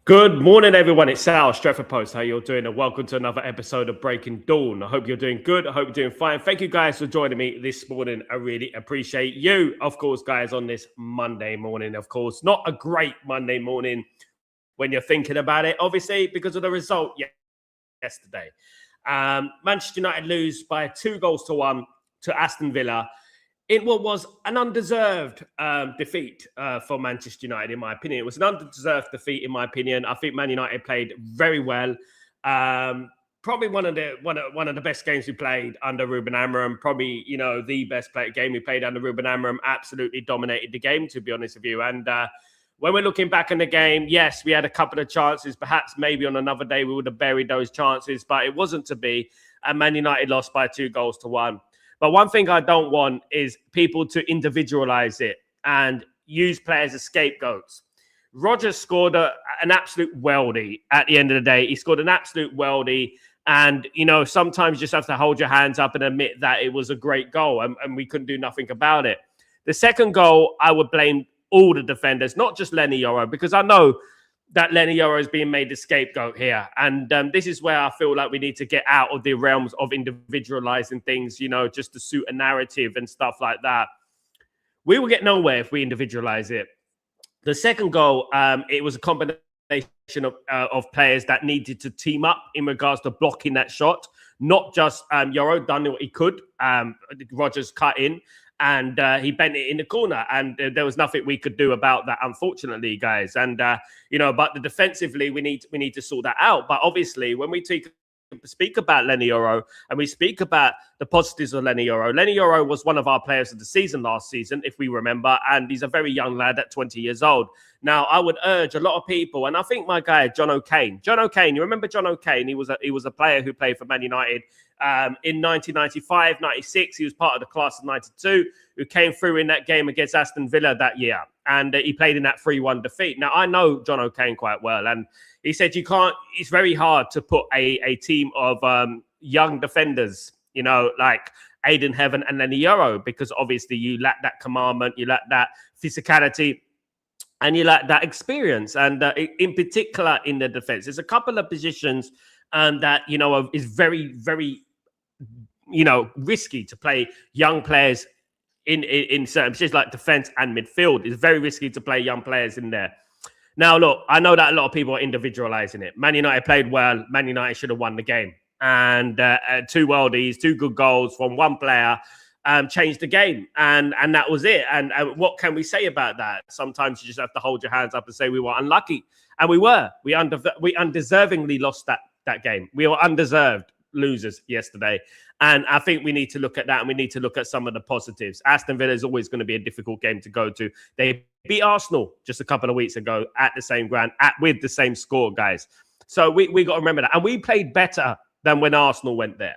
Good morning, everyone. It's Sal, Stretford Post. How you're doing? And welcome to another episode of Breaking Dawn. I hope you're doing good. I hope you're doing fine. Thank you guys for joining me this morning. I really appreciate you, of course, guys, on this Monday morning. Of course, not a great Monday morning when you're thinking about it, obviously, because of the result yesterday. Manchester United lose by 2-1 to Aston Villa. It was an undeserved defeat for Manchester United, in my opinion. It was an undeserved defeat, in my opinion. I think Man United played very well. Probably one of the best games we played under Ruben Amorim. Probably, the best game we played under Ruben Amorim. Absolutely dominated the game, to be honest with you. And when we're looking back in the game, yes, we had a couple of chances. Perhaps maybe on another day we would have buried those chances, but it wasn't to be. And Man United lost by 2-1. But one thing I don't want is people to individualize it and use players as scapegoats. Rodgers scored an absolute worldie at the end of the day. He scored an absolute worldie. And, sometimes you just have to hold your hands up and admit that it was a great goal and we couldn't do nothing about it. The second goal, I would blame all the defenders, not just Lenny Yoro, because I know that Lenny Yoro is being made the scapegoat here. And this is where I feel like we need to get out of the realms of individualizing things, just to suit a narrative and stuff like that. We will get nowhere if we individualize it. The second goal, it was a combination of players that needed to team up in regards to blocking that shot. Not just Yoro done what he could. Rodgers cut in. And he bent it in the corner, and there was nothing we could do about that, unfortunately, guys. And but defensively, we need to sort that out. But obviously, when we speak about Lenny Yoro and we speak about the positives of Lenny Yoro was one of our players of the season last season, if we remember, and he's a very young lad at 20 years old. Now, I would urge a lot of people, and I think my guy John O'Kane, you remember John O'Kane? He was a player who played for Man United. In 1995, 96, he was part of the class of 92 who came through in that game against Aston Villa that year. And he played in that 3-1 defeat. Now, I know John O'Kane quite well. And he said it's very hard to put a team of young defenders, like Aiden Heaven and Lenny Yoro, because obviously you lack that commandment, you lack that physicality, and you lack that experience. And in particular in the defense, there's a couple of positions that, is very, very, risky to play young players in certain positions like defense and midfield. It's very risky to play young players in there. Now, look, I know that a lot of people are individualizing it. Man United played well. Man United should have won the game. And 2 worldies, 2 good goals from one player changed the game. And that was it. And what can we say about that? Sometimes you just have to hold your hands up and say we were unlucky. And we were. We undeservingly lost that game. We were undeserved losers yesterday. And I think we need to look at that, and we need to look at some of the positives. Aston Villa is always going to be a difficult game to go to. They beat Arsenal just a couple of weeks ago at the same ground, with the same score, guys. So we got to remember that. And we played better than when Arsenal went there.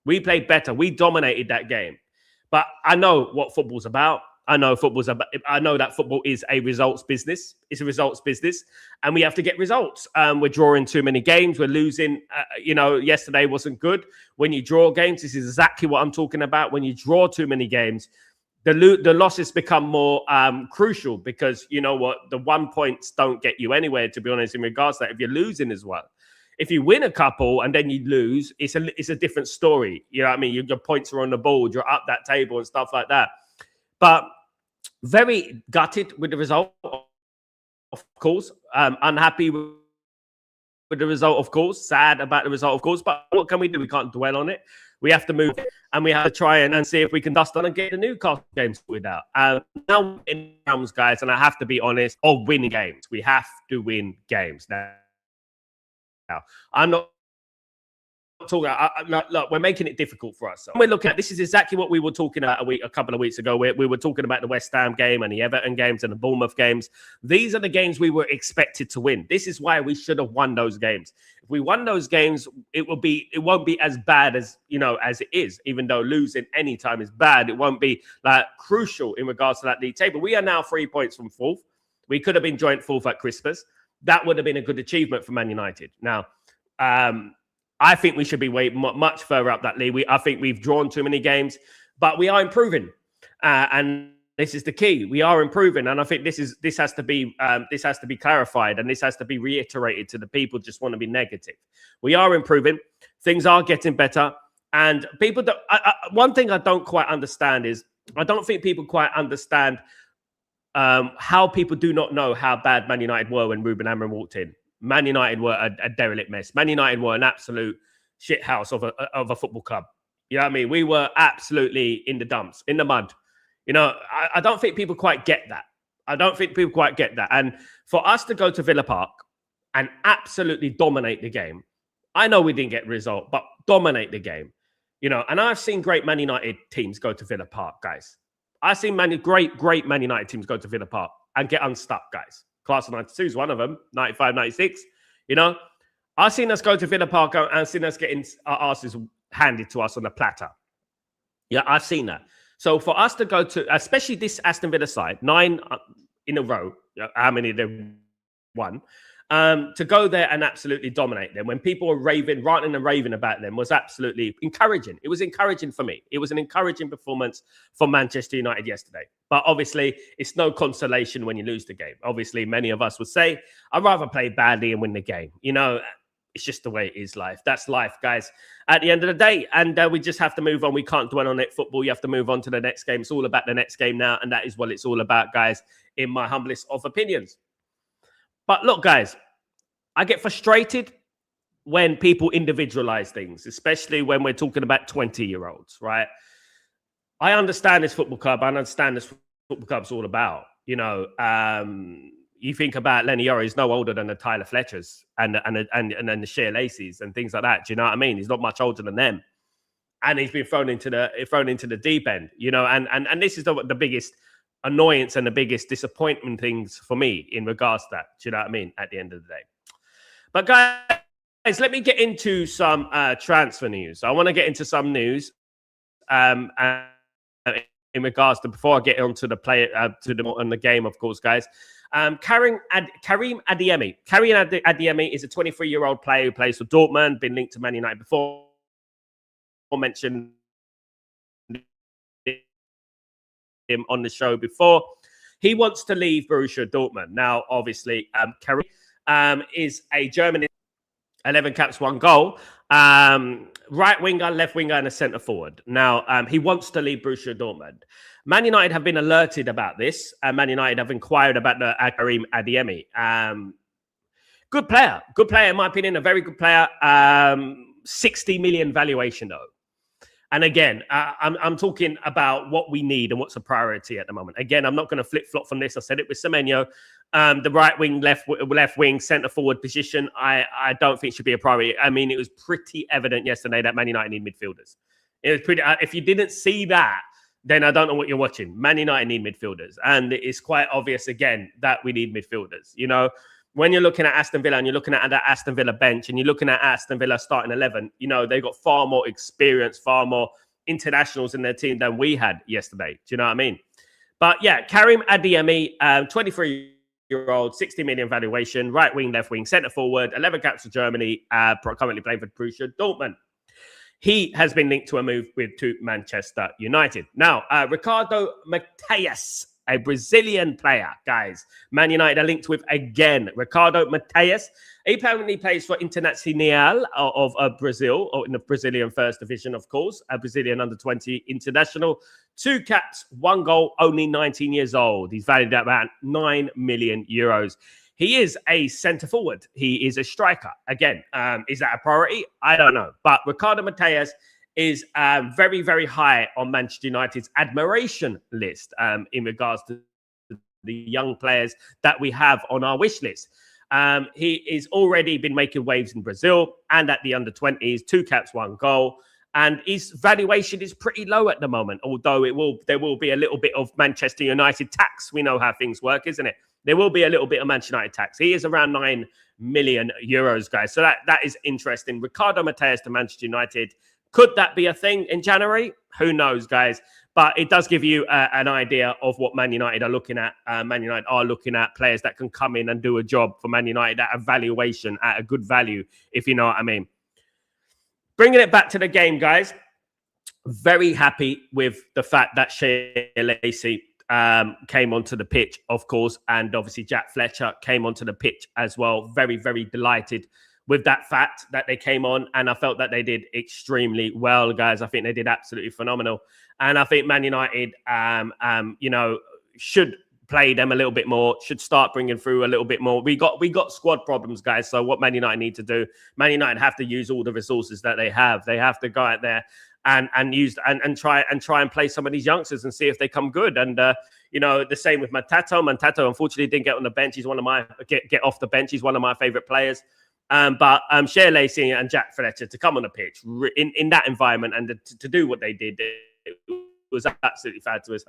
We played better. We dominated that game. But I know what football's about. I know that football is a results business. It's a results business, and we have to get results. We're drawing too many games. We're losing. Yesterday wasn't good. When you draw games, this is exactly what I'm talking about. When you draw too many games, the losses become more crucial, because you know what? The 1 points don't get you anywhere, to be honest, in regards to that. If you're losing as well. If you win a couple and then you lose, it's a different story. You know what I mean? Your points are on the board. You're up that table and stuff like that. But very gutted with the result, of course. Unhappy with the result, of course. Sad about the result, of course. But what can we do? We can't dwell on it. We have to move it, and we have to try and see if we can dust on and get the Newcastle game sorted out. Now in comes, guys, and I have to be honest, of winning games. We have to win games now. I'm not talking. Look, we're making it difficult for us. We're looking at this is exactly what we were talking about a couple of weeks ago. We were talking about the West Ham game and the Everton games and the Bournemouth games. These are the games we were expected to win. This is why we should have won those games. If we won those games, it won't be as bad as as it is. Even though losing any time is bad, it won't be like crucial in regards to that league table. We are now 3 points from 4th. We could have been joint 4th at Christmas. That would have been a good achievement for Man United. Now, I think we should be much further up that league. I think we've drawn too many games, but we are improving. And This is the key. We are improving, and I think this has to be clarified, and this has to be reiterated to the people who just want to be negative. We are improving. Things are getting better, and people. One thing I don't quite understand is I don't think people quite understand how people do not know how bad Man United were when Ruben Amorim walked in. Man United were a derelict mess. Man United were an absolute shithouse of a football club. You know what I mean? We were absolutely in the dumps, in the mud. You know, I don't think people quite get that. I don't think people quite get that. And for us to go to Villa Park and absolutely dominate the game, I know we didn't get a result, but dominate the game. You know, and I've seen great Man United teams go to Villa Park, guys. I've seen great Man United teams go to Villa Park and get unstuck, guys. Class of 92 is one of them, 95, 96. You know, I've seen us go to Villa Park and seen us getting our asses handed to us on a platter. Yeah, I've seen that. So for us to go to, especially this Aston Villa side, 9 in a row, how many they've won, to go there and absolutely dominate them when people were ranting and raving about them was absolutely encouraging. It was encouraging for me. It was an encouraging performance for Manchester United yesterday. But obviously, it's no consolation when you lose the game. Obviously, many of us would say, I'd rather play badly and win the game. You know, it's just the way it is life. That's life, guys, at the end of the day. And we just have to move on. We can't dwell on it. Football, you have to move on to the next game. It's all about the next game now. And that is what it's all about, guys, in my humblest of opinions. But look, guys, I get frustrated when people individualize things, especially when we're talking about 20-year-olds, right? I understand this football club. I understand this football club's all about. You know, you think about Lenny Yoro, he's no older than the Tyler Fletchers and then the Shea Lacey's and things like that. Do you know what I mean? He's not much older than them. And he's been thrown into the deep end, you know, and this is the biggest annoyance and the biggest disappointment things for me in regards to that. Do you know what I mean? At the end of the day. But guys, let me get into some transfer news. I want to get into some news in regards to, before I get onto the play on the game, of course, guys. Karim Adeyemi. Karim Adeyemi is a 23-year-old player who plays for Dortmund, been linked to Man United before. Mentioned him on the show before. He wants to leave Borussia Dortmund. Now, obviously, Karim is a German, 11 caps, 1 goal. Right winger, left winger, and a centre forward. Now, he wants to leave Borussia Dortmund. Man United have been alerted about this, and Man United have inquired about the Karim Adeyemi. Good player in my opinion, a very good player. 60 million valuation though. And again, I'm talking about what we need and what's a priority at the moment. Again, I'm not going to flip-flop from this. I said it with Semenyo. The right wing, left wing, centre forward position, I don't think should be a priority. I mean, it was pretty evident yesterday that Man United need midfielders. It was pretty. If you didn't see that, then I don't know what you're watching. Man United need midfielders. And it's quite obvious, again, that we need midfielders. You know, when you're looking at Aston Villa and you're looking at that Aston Villa bench and you're looking at Aston Villa starting 11, you know, they've got far more experience, far more internationals in their team than we had yesterday. Do you know what I mean? But yeah, Karim Adeyemi, 23-year-old, 60 million valuation, right wing, left wing, centre forward, 11 caps for Germany, currently playing for Borussia Dortmund. He has been linked to a move to Manchester United. Now, Ricardo Mateus, a Brazilian player, guys. Man United are linked with again. Ricardo Mateus. He apparently plays for Internacional of Brazil, or in the Brazilian first division, of course. A Brazilian under-20 international. 2 caps, 1 goal, only 19 years old. He's valued at about 9 million euros. He is a centre forward. He is a striker. Again, is that a priority? I don't know. But Ricardo Mateus is very, very high on Manchester United's admiration list in regards to the young players that we have on our wish list. He has already been making waves in Brazil and at the under-20s, 2 caps, 1 goal. And his valuation is pretty low at the moment, although there will be a little bit of Manchester United tax. We know how things work, isn't it? There will be a little bit of Manchester United tax. He is around 9 million euros, guys. So that is interesting. Ricardo Mateus to Manchester United. Could that be a thing in January? Who knows, guys? But it does give you an idea of what Man United are looking at. Man United are looking at players that can come in and do a job for Man United at a valuation, at a good value, if you know what I mean. Bringing it back to the game, guys. Very happy with the fact that Shea Lacey came onto the pitch, of course, and obviously Jack Fletcher came onto the pitch as well. Very, very delighted with that fact that they came on, and I felt that they did extremely well, guys. I think they did absolutely phenomenal, and I think Man United, should play them a little bit more, should start bringing through a little bit more. We got squad problems, guys. So what Man United need to do, Man United have to use all the resources that they have. They have to go out there and use and try and play some of these youngsters and see if they come good. And the same with Mantato. Mantato unfortunately didn't get on the bench. He's one of my get off the bench. He's one of my favorite players. But Shea Lacey and Jack Fletcher to come on the pitch in that environment and to do what they did, it was absolutely fabulous.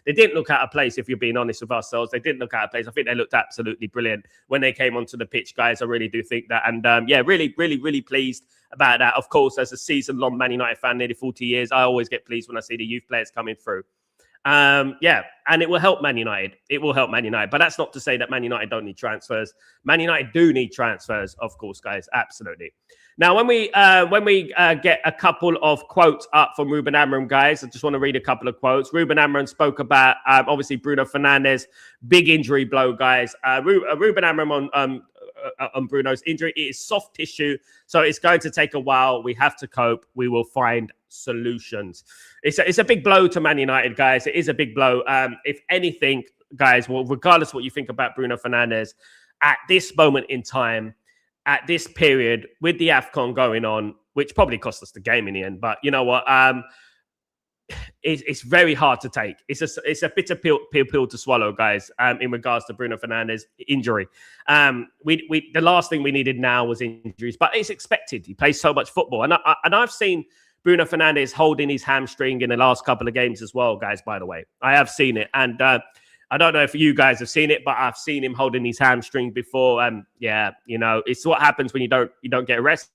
They didn't look out of place, if you're being honest with ourselves. They didn't look out of place. I think they looked absolutely brilliant when they came onto the pitch, guys. I really do think that. And really, really, really pleased about that. Of course, as a season-long Man United fan, nearly 40 years, I always get pleased when I see the youth players coming through. And it will help Man United. It will help Man United. But that's not to say that Man United don't need transfers. Man United do need transfers, of course, guys. Absolutely. Now, when we get a couple of quotes up from Ruben Amorim, guys, I just want to read a couple of quotes. Ruben Amorim spoke about, obviously, Bruno Fernandes, big injury blow, guys. Ruben Amorim on Bruno's injury, it is soft tissue, so it's going to take a while. We have to cope. We will find solutions. It's a big blow to Man United, guys. It is a big blow. If anything, guys, well, regardless of what you think about Bruno Fernandes, at this moment in time, at this period, with the AFCON going on, which probably cost us the game in the end, but you know what? It's very hard to take. It's a bitter pill to swallow, guys. In regards to Bruno Fernandes' injury, the last thing we needed now was injuries, but it's expected. He plays so much football, and I've seen Bruno Fernandes holding his hamstring in the last couple of games as well, guys. By the way, I have seen it, and I don't know if you guys have seen it, but I've seen him holding his hamstring before. It's what happens when you don't get a rest.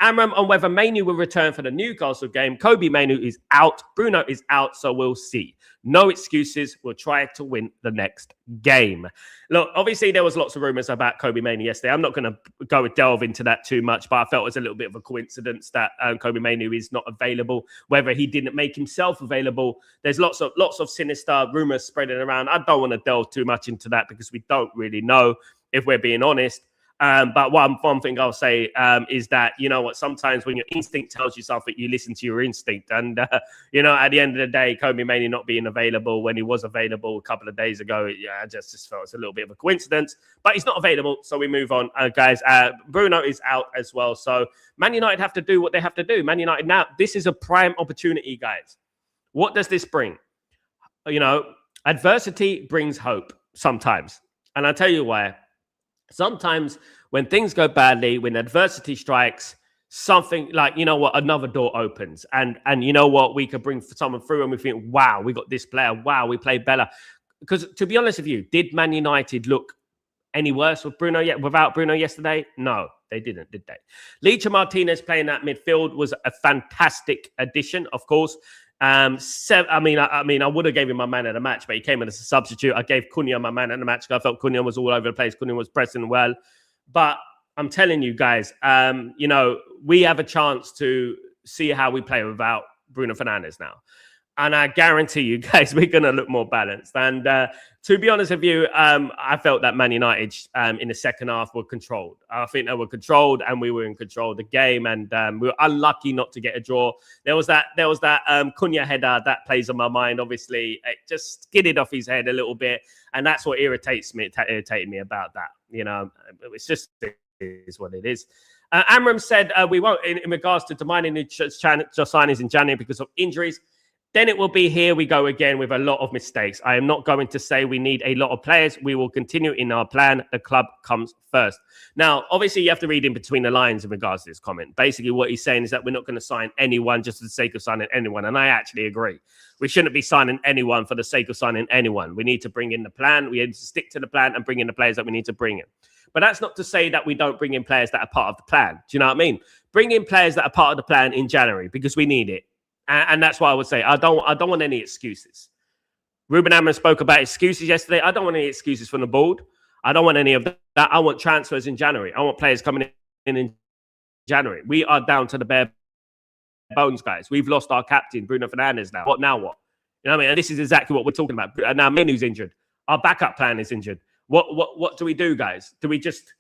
Amram on whether Mainu will return for the Newcastle game. Kobe Mainu is out. Bruno is out, so we'll see. No excuses. We'll try to win the next game. Look, obviously there was lots of rumours about Kobe Mainu yesterday. I'm not going to delve into that too much, but I felt it was a little bit of a coincidence that Kobe Mainu is not available. Whether he didn't make himself available, there's lots of sinister rumours spreading around. I don't want to delve too much into that because we don't really know, if we're being honest. But one thing I'll say is that, you know what, sometimes when your instinct tells you something, you listen to your instinct. And, at the end of the day, Kobe Mainu not being available when he was available a couple of days ago, I just felt it's a little bit of a coincidence. But he's not available, so we move on, guys. Bruno is out as well. So Man United have to do what they have to do. Man United now, this is a prime opportunity, guys. What does this bring? Adversity brings hope sometimes. And I'll tell you why. Sometimes when things go badly, when adversity strikes, something like, another door opens. And you know what? We could bring someone through and we think, wow, we got this player. Wow, we played better. Because to be honest with you, did Man United look any worse without Bruno yesterday? No, they didn't, did they? Licha Martinez playing that midfield was a fantastic addition, of course. I would have gave him my man of the match, but he came in as a substitute. I gave Cunha my man of the match. I felt Cunha was all over the place. Cunha was pressing well. But I'm telling you guys, we have a chance to see how we play without Bruno Fernandes now. And I guarantee you guys, we're going to look more balanced. And to be honest with you, I felt that Man United in the second half were controlled. I think they were controlled and we were in control of the game. And we were unlucky not to get a draw. There was that Cunha header that plays on my mind. Obviously, it just skidded off his head a little bit. And that's what irritated me about that. It's just is what it is. Amram said we won't, in regards to demanding new signings in January because of injuries. Then it will be here we go again with a lot of mistakes. I am not going to say we need a lot of players. We will continue in our plan. The club comes first. Now, obviously, you have to read in between the lines in regards to this comment. Basically, what he's saying is that we're not going to sign anyone just for the sake of signing anyone. And I actually agree. We shouldn't be signing anyone for the sake of signing anyone. We need to bring in the plan. We need to stick to the plan and bring in the players that we need to bring in. But that's not to say that we don't bring in players that are part of the plan. Do you know what I mean? Bring in players that are part of the plan in January because we need it. And that's why I would say I don't want any excuses. Ruben Amorim spoke about excuses yesterday. I don't want any excuses from the board. I don't want any of that. I want transfers in January. I want players coming in January. We are down to the bare bones, guys. We've lost our captain, Bruno Fernandes now. What? You know what I mean? And this is exactly what we're talking about. Now, Menu's injured. Our backup plan is injured. What do we do, guys? Do we just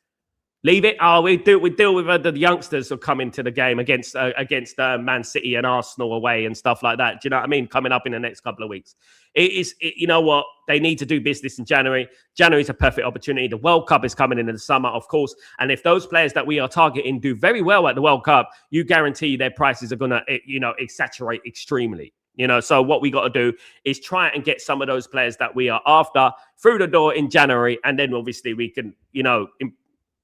leave it? We deal with the youngsters who come into the game against Man City and Arsenal away and stuff like that. Do you know what I mean? Coming up in the next couple of weeks. You know what? They need to do business in January. January is a perfect opportunity. The World Cup is coming in the summer, of course. And if those players that we are targeting do very well at the World Cup, you guarantee their prices are going to, saturate extremely. So what we got to do is try and get some of those players that we are after through the door in January. And then obviously we can,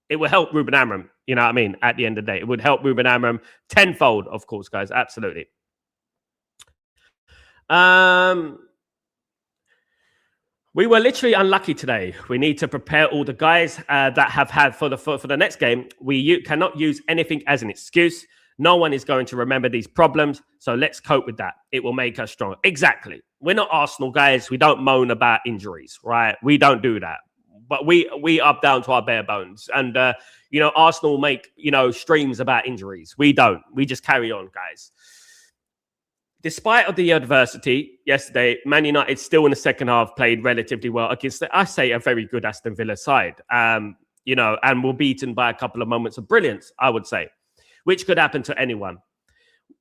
it will help Ruben Amorim, you know what I mean? At the end of the day, it would help Ruben Amorim tenfold, of course, guys. Absolutely. We were literally unlucky today. We need to prepare all the guys that have had for the next game. We cannot use anything as an excuse. No one is going to remember these problems. So let's cope with that. It will make us stronger. Exactly. We're not Arsenal guys. We don't moan about injuries, right? We don't do that. But we up down to our bare bones. And, Arsenal make, streams about injuries. We don't. We just carry on, guys. Despite of the adversity yesterday, Man United still in the second half played relatively well against, I say, a very good Aston Villa side. And were beaten by a couple of moments of brilliance, I would say, which could happen to anyone.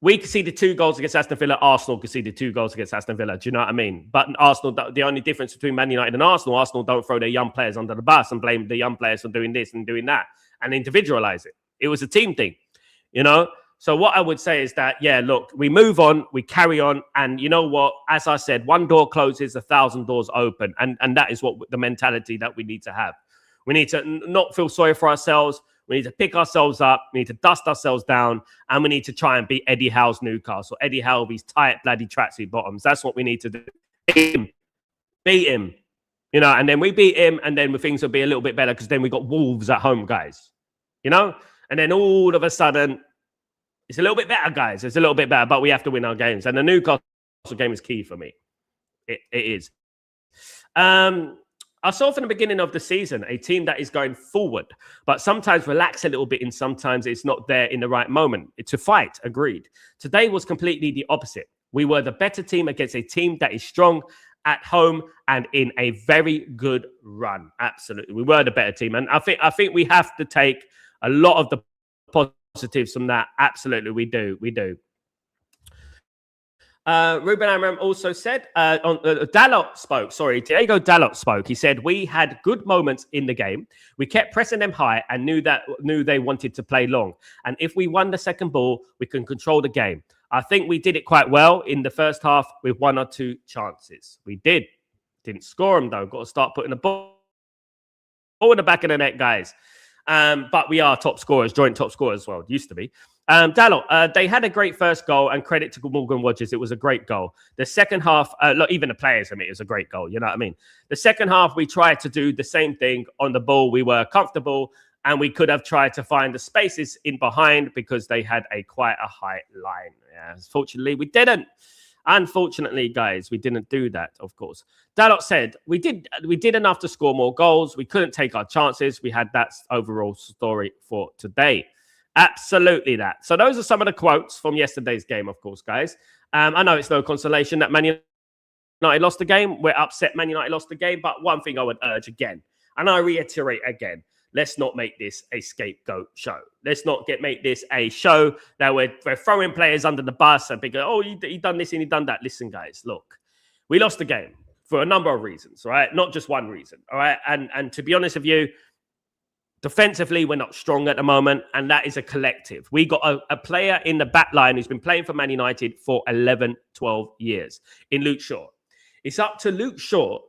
We conceded 2 goals against Aston Villa. Arsenal conceded 2 goals against Aston Villa. Do you know what I mean? But Arsenal, the only difference between Man United and Arsenal don't throw their young players under the bus and blame the young players for doing this and doing that and individualize it. It was a team thing, So what I would say is that, look, we move on, we carry on. And you know what? As I said, one door closes, 1,000 doors open. And that is what the mentality that we need to have. We need to not feel sorry for ourselves. We need to pick ourselves up. We need to dust ourselves down. And we need to try and beat Eddie Howe's Newcastle. Eddie Howe with these tight, bloody tracksuit bottoms. That's what we need to do. Beat him. And then we beat him. And then things will be a little bit better because then we got Wolves at home, guys. And then all of a sudden, it's a little bit better, guys. It's a little bit better, but we have to win our games. And the Newcastle game is key for me. It is. I saw from the beginning of the season a team that is going forward, but sometimes relax a little bit and sometimes it's not there in the right moment to fight. Agreed. Today was completely the opposite. We were the better team against a team that is strong at home and in a very good run. Absolutely. We were the better team. And I think we have to take a lot of the positives from that. Absolutely. We do. Ruben Amorim also said, Diego Dalot spoke. He said, we had good moments in the game. We kept pressing them high and knew they wanted to play long. And if we won the second ball, we can control the game. I think we did it quite well in the first half with 1 or 2 chances. We did. Didn't score them, though. Got to start putting the ball in the back of the net, guys. But we are top scorers, joint top scorers as well. Used to be. Dalot, they had a great first goal and credit to Morgan Rogers. It was a great goal. The second half, look, even the players, it was a great goal. You know what I mean? The second half, we tried to do the same thing on the ball. We were comfortable and we could have tried to find the spaces in behind because they had quite a high line. Yeah, unfortunately, we didn't. Unfortunately, guys, we didn't do that, of course. Dalot said, we did enough to score more goals. We couldn't take our chances. We had that overall story for today. Absolutely that. So those are some of the quotes from yesterday's game, of course, guys. I know it's no consolation that Man United lost the game. We're upset Man United lost the game. But one thing I would urge again, and I reiterate again, let's not make this a scapegoat show. Let's not make this a show that we're throwing players under the bus and thinking, oh, he done this and he done that. Listen, guys, look, we lost the game for a number of reasons, all right? Not just one reason, all right? And to be honest with you, defensively, we're not strong at the moment, and that is a collective. We got a player in the back line who's been playing for Man United for 11, 12 years in Luke Shaw. It's up to Luke Shaw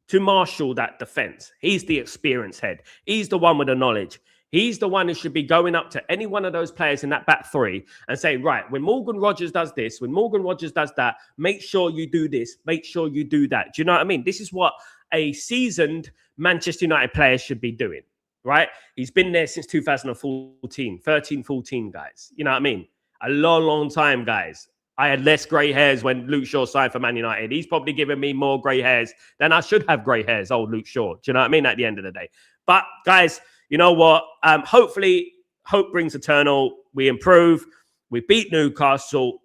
to marshal that defense. He's the experienced head. He's the one with the knowledge. He's the one who should be going up to any one of those players in that back three and saying, right, when Morgan Rogers does this, when Morgan Rogers does that, make sure you do this, make sure you do that. Do you know what I mean? This is what a seasoned Manchester United player should be doing. Right? He's been there since 2014, 14, guys. You know what I mean? A long, long time, guys. I had less grey hairs when Luke Shaw signed for Man United. He's probably given me more grey hairs than I should have grey hairs, old Luke Shaw. Do you know what I mean? At the end of the day. But, guys, you know what? Hopefully, hope brings eternal. We improve. We beat Newcastle.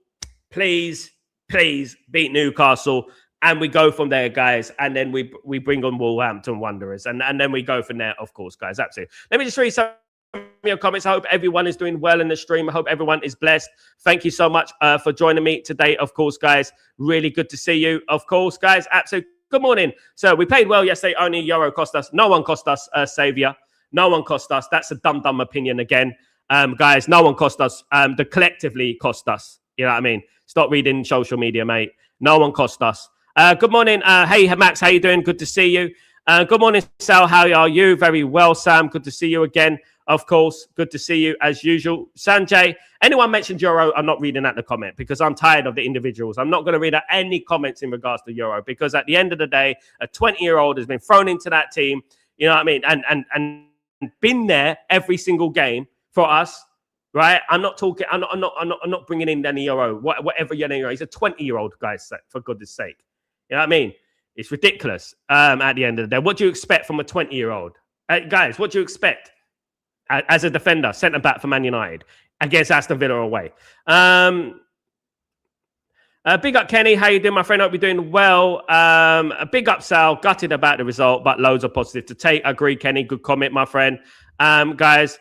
Please beat Newcastle. And we go from there, guys. And then we bring on Wolverhampton Wanderers. And then we go from there, of course, guys. Absolutely. Let me just read some of your comments. I hope everyone is doing well in the stream. I hope everyone is blessed. Thank you so much for joining me today, of course, guys. Really good to see you, of course, guys. Absolutely. Good morning. So we played well yesterday. Only Euro cost us. No one cost us, Saviour. No one cost us. That's a dumb opinion again. Guys, no one cost us. The collectively cost us. You know what I mean? Stop reading social media, mate. No one cost us. Good morning. Hey, Max, how you doing? Good to see you. Good morning, Sal. How are you? Very well, Sam. Good to see you again. Of course, good to see you as usual. Sanjay, anyone mentioned Euro, I'm not reading out the comment because I'm tired of the individuals. I'm not going to read out any comments in regards to Euro because at the end of the day, a 20-year-old has been thrown into that team, you know what I mean, and been there every single game for us, right? I'm not bringing in Lenny Euro, whatever Lenny Euro. He's a 20-year-old, guys, for goodness sake. You know what I mean? It's ridiculous at the end of the day. What do you expect from a 20-year-old? Guys, what do you expect as a defender, centre-back for Man United against Aston Villa away? Big up, Kenny. How you doing, my friend? Hope you're doing well. Big up, Sal. Gutted about the result, but loads of positive to take. Agree, Kenny. Good comment, my friend. Guys,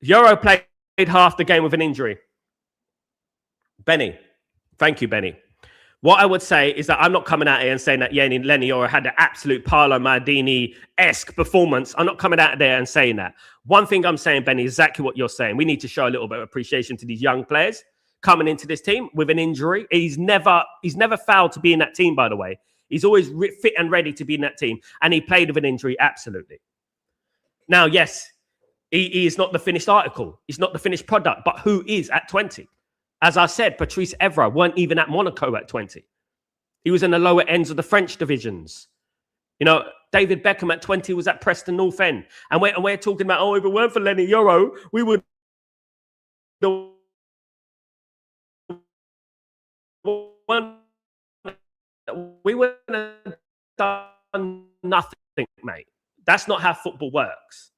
Euro played half the game with an injury. Benny. Thank you, Benny. What I would say is that I'm not coming out here and saying that Lenny Euro had an absolute Paolo Maldini-esque performance. I'm not coming out there and saying that. One thing I'm saying, Benny, is exactly what you're saying. We need to show a little bit of appreciation to these young players coming into this team with an injury. He's never failed to be in that team, by the way. He's always fit and ready to be in that team. And he played with an injury, absolutely. Now, yes, he is not the finished article. He's not the finished product. But who is at 20? As I said, Patrice Evra weren't even at Monaco at 20. He was in the lower ends of the French divisions. You know, David Beckham at 20 was at Preston North End. And we're talking about, oh, if it weren't for Lenny Euro, we would... We wouldn't have done nothing, mate. That's not how football works.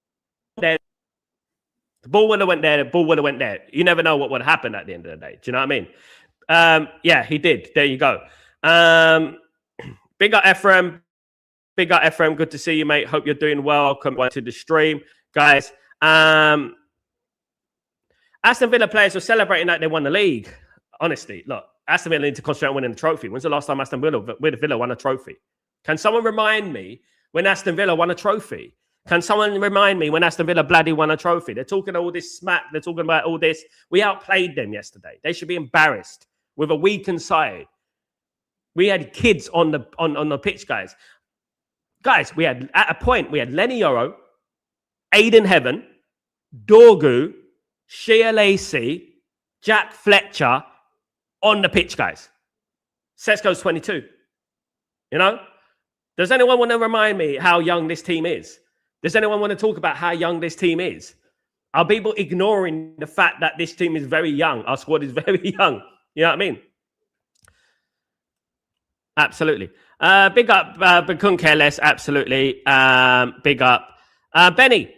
Then the ball would have went there. The ball would have went there. You never know what would happen at the end of the day. Do you know what I mean? Yeah, he did. There you go. Big up Ephraim. Big up Ephraim. Good to see you, mate. Hope you're doing well. Welcome to the stream, guys. Aston Villa players were celebrating that they won the league. Honestly, look, Aston Villa need to concentrate on winning the trophy. When's the last time Aston Villa won a trophy? Can someone remind me when Aston Villa won a trophy? Can someone remind me when Aston Villa bloody won a trophy? They're talking all this smack. They're talking about all this. We outplayed them yesterday. They should be embarrassed with a weakened side. We had kids on the pitch, guys. Guys, we had at a point we had Lenny Euro, Aiden Heaven, Dorgu, Shea Lacey, Jack Fletcher on the pitch, guys. Setzko's 22. You know? Does anyone want to remind me how young this team is? Does anyone want to talk about how young this team is? Are people ignoring the fact that this team is very young? Our squad is very young. You know what I mean? Absolutely. Big up, but couldn't care less. Absolutely. Big up. Benny,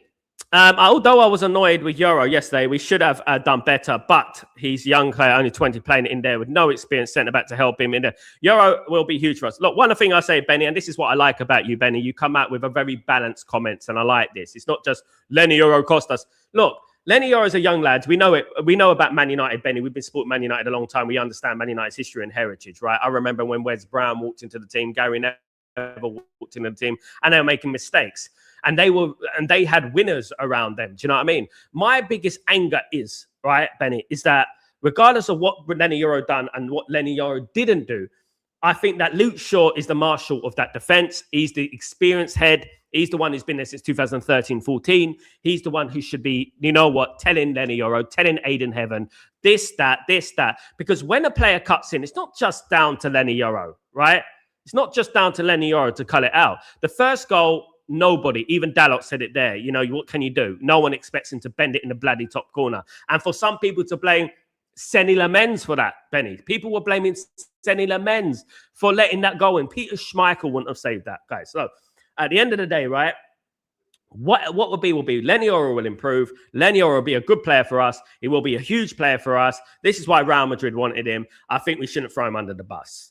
although I was annoyed with Euro yesterday, we should have done better, but he's young, only 20, playing in there with no experience centre-back to help him in there. Euro will be huge for us. Look, one thing I say, Benny, and this is what I like about you, Benny, you come out with a very balanced comments, and I like this. It's not just Lenny Euro cost us. Look, Lenny Euro is a young lad. We know it. We know about Man United, Benny. We've been supporting Man United a long time. We understand Man United's history and heritage, right? I remember when Wes Brown walked into the team, Gary Neville walked into the team, and they were making mistakes. And they had winners around them. Do you know what I mean? My biggest anger is, right, Benny, is that regardless of what Lenny Euro done and what Lenny Euro didn't do, I think that Luke Shaw is the marshal of that defense. He's the experienced head. He's the one who's been there since 2013-14. He's the one who should be, you know what, telling Lenny Euro, telling Aiden Heaven, this, that. Because when a player cuts in, it's not just down to Lenny Euro, right? It's not just down to Lenny Euro to cut it out. The first goal, nobody, even Dalot said it there. You know, what can you do? No one expects him to bend it in the bloody top corner. And for some people to blame Senny Lamens for that, Benny. People were blaming Senny Lamens for letting that go in. Peter Schmeichel wouldn't have saved that, guys. So at the end of the day, right, What will be Leniora will improve. Leniora will be a good player for us. He will be a huge player for us. This is why Real Madrid wanted him. I think we shouldn't throw him under the bus.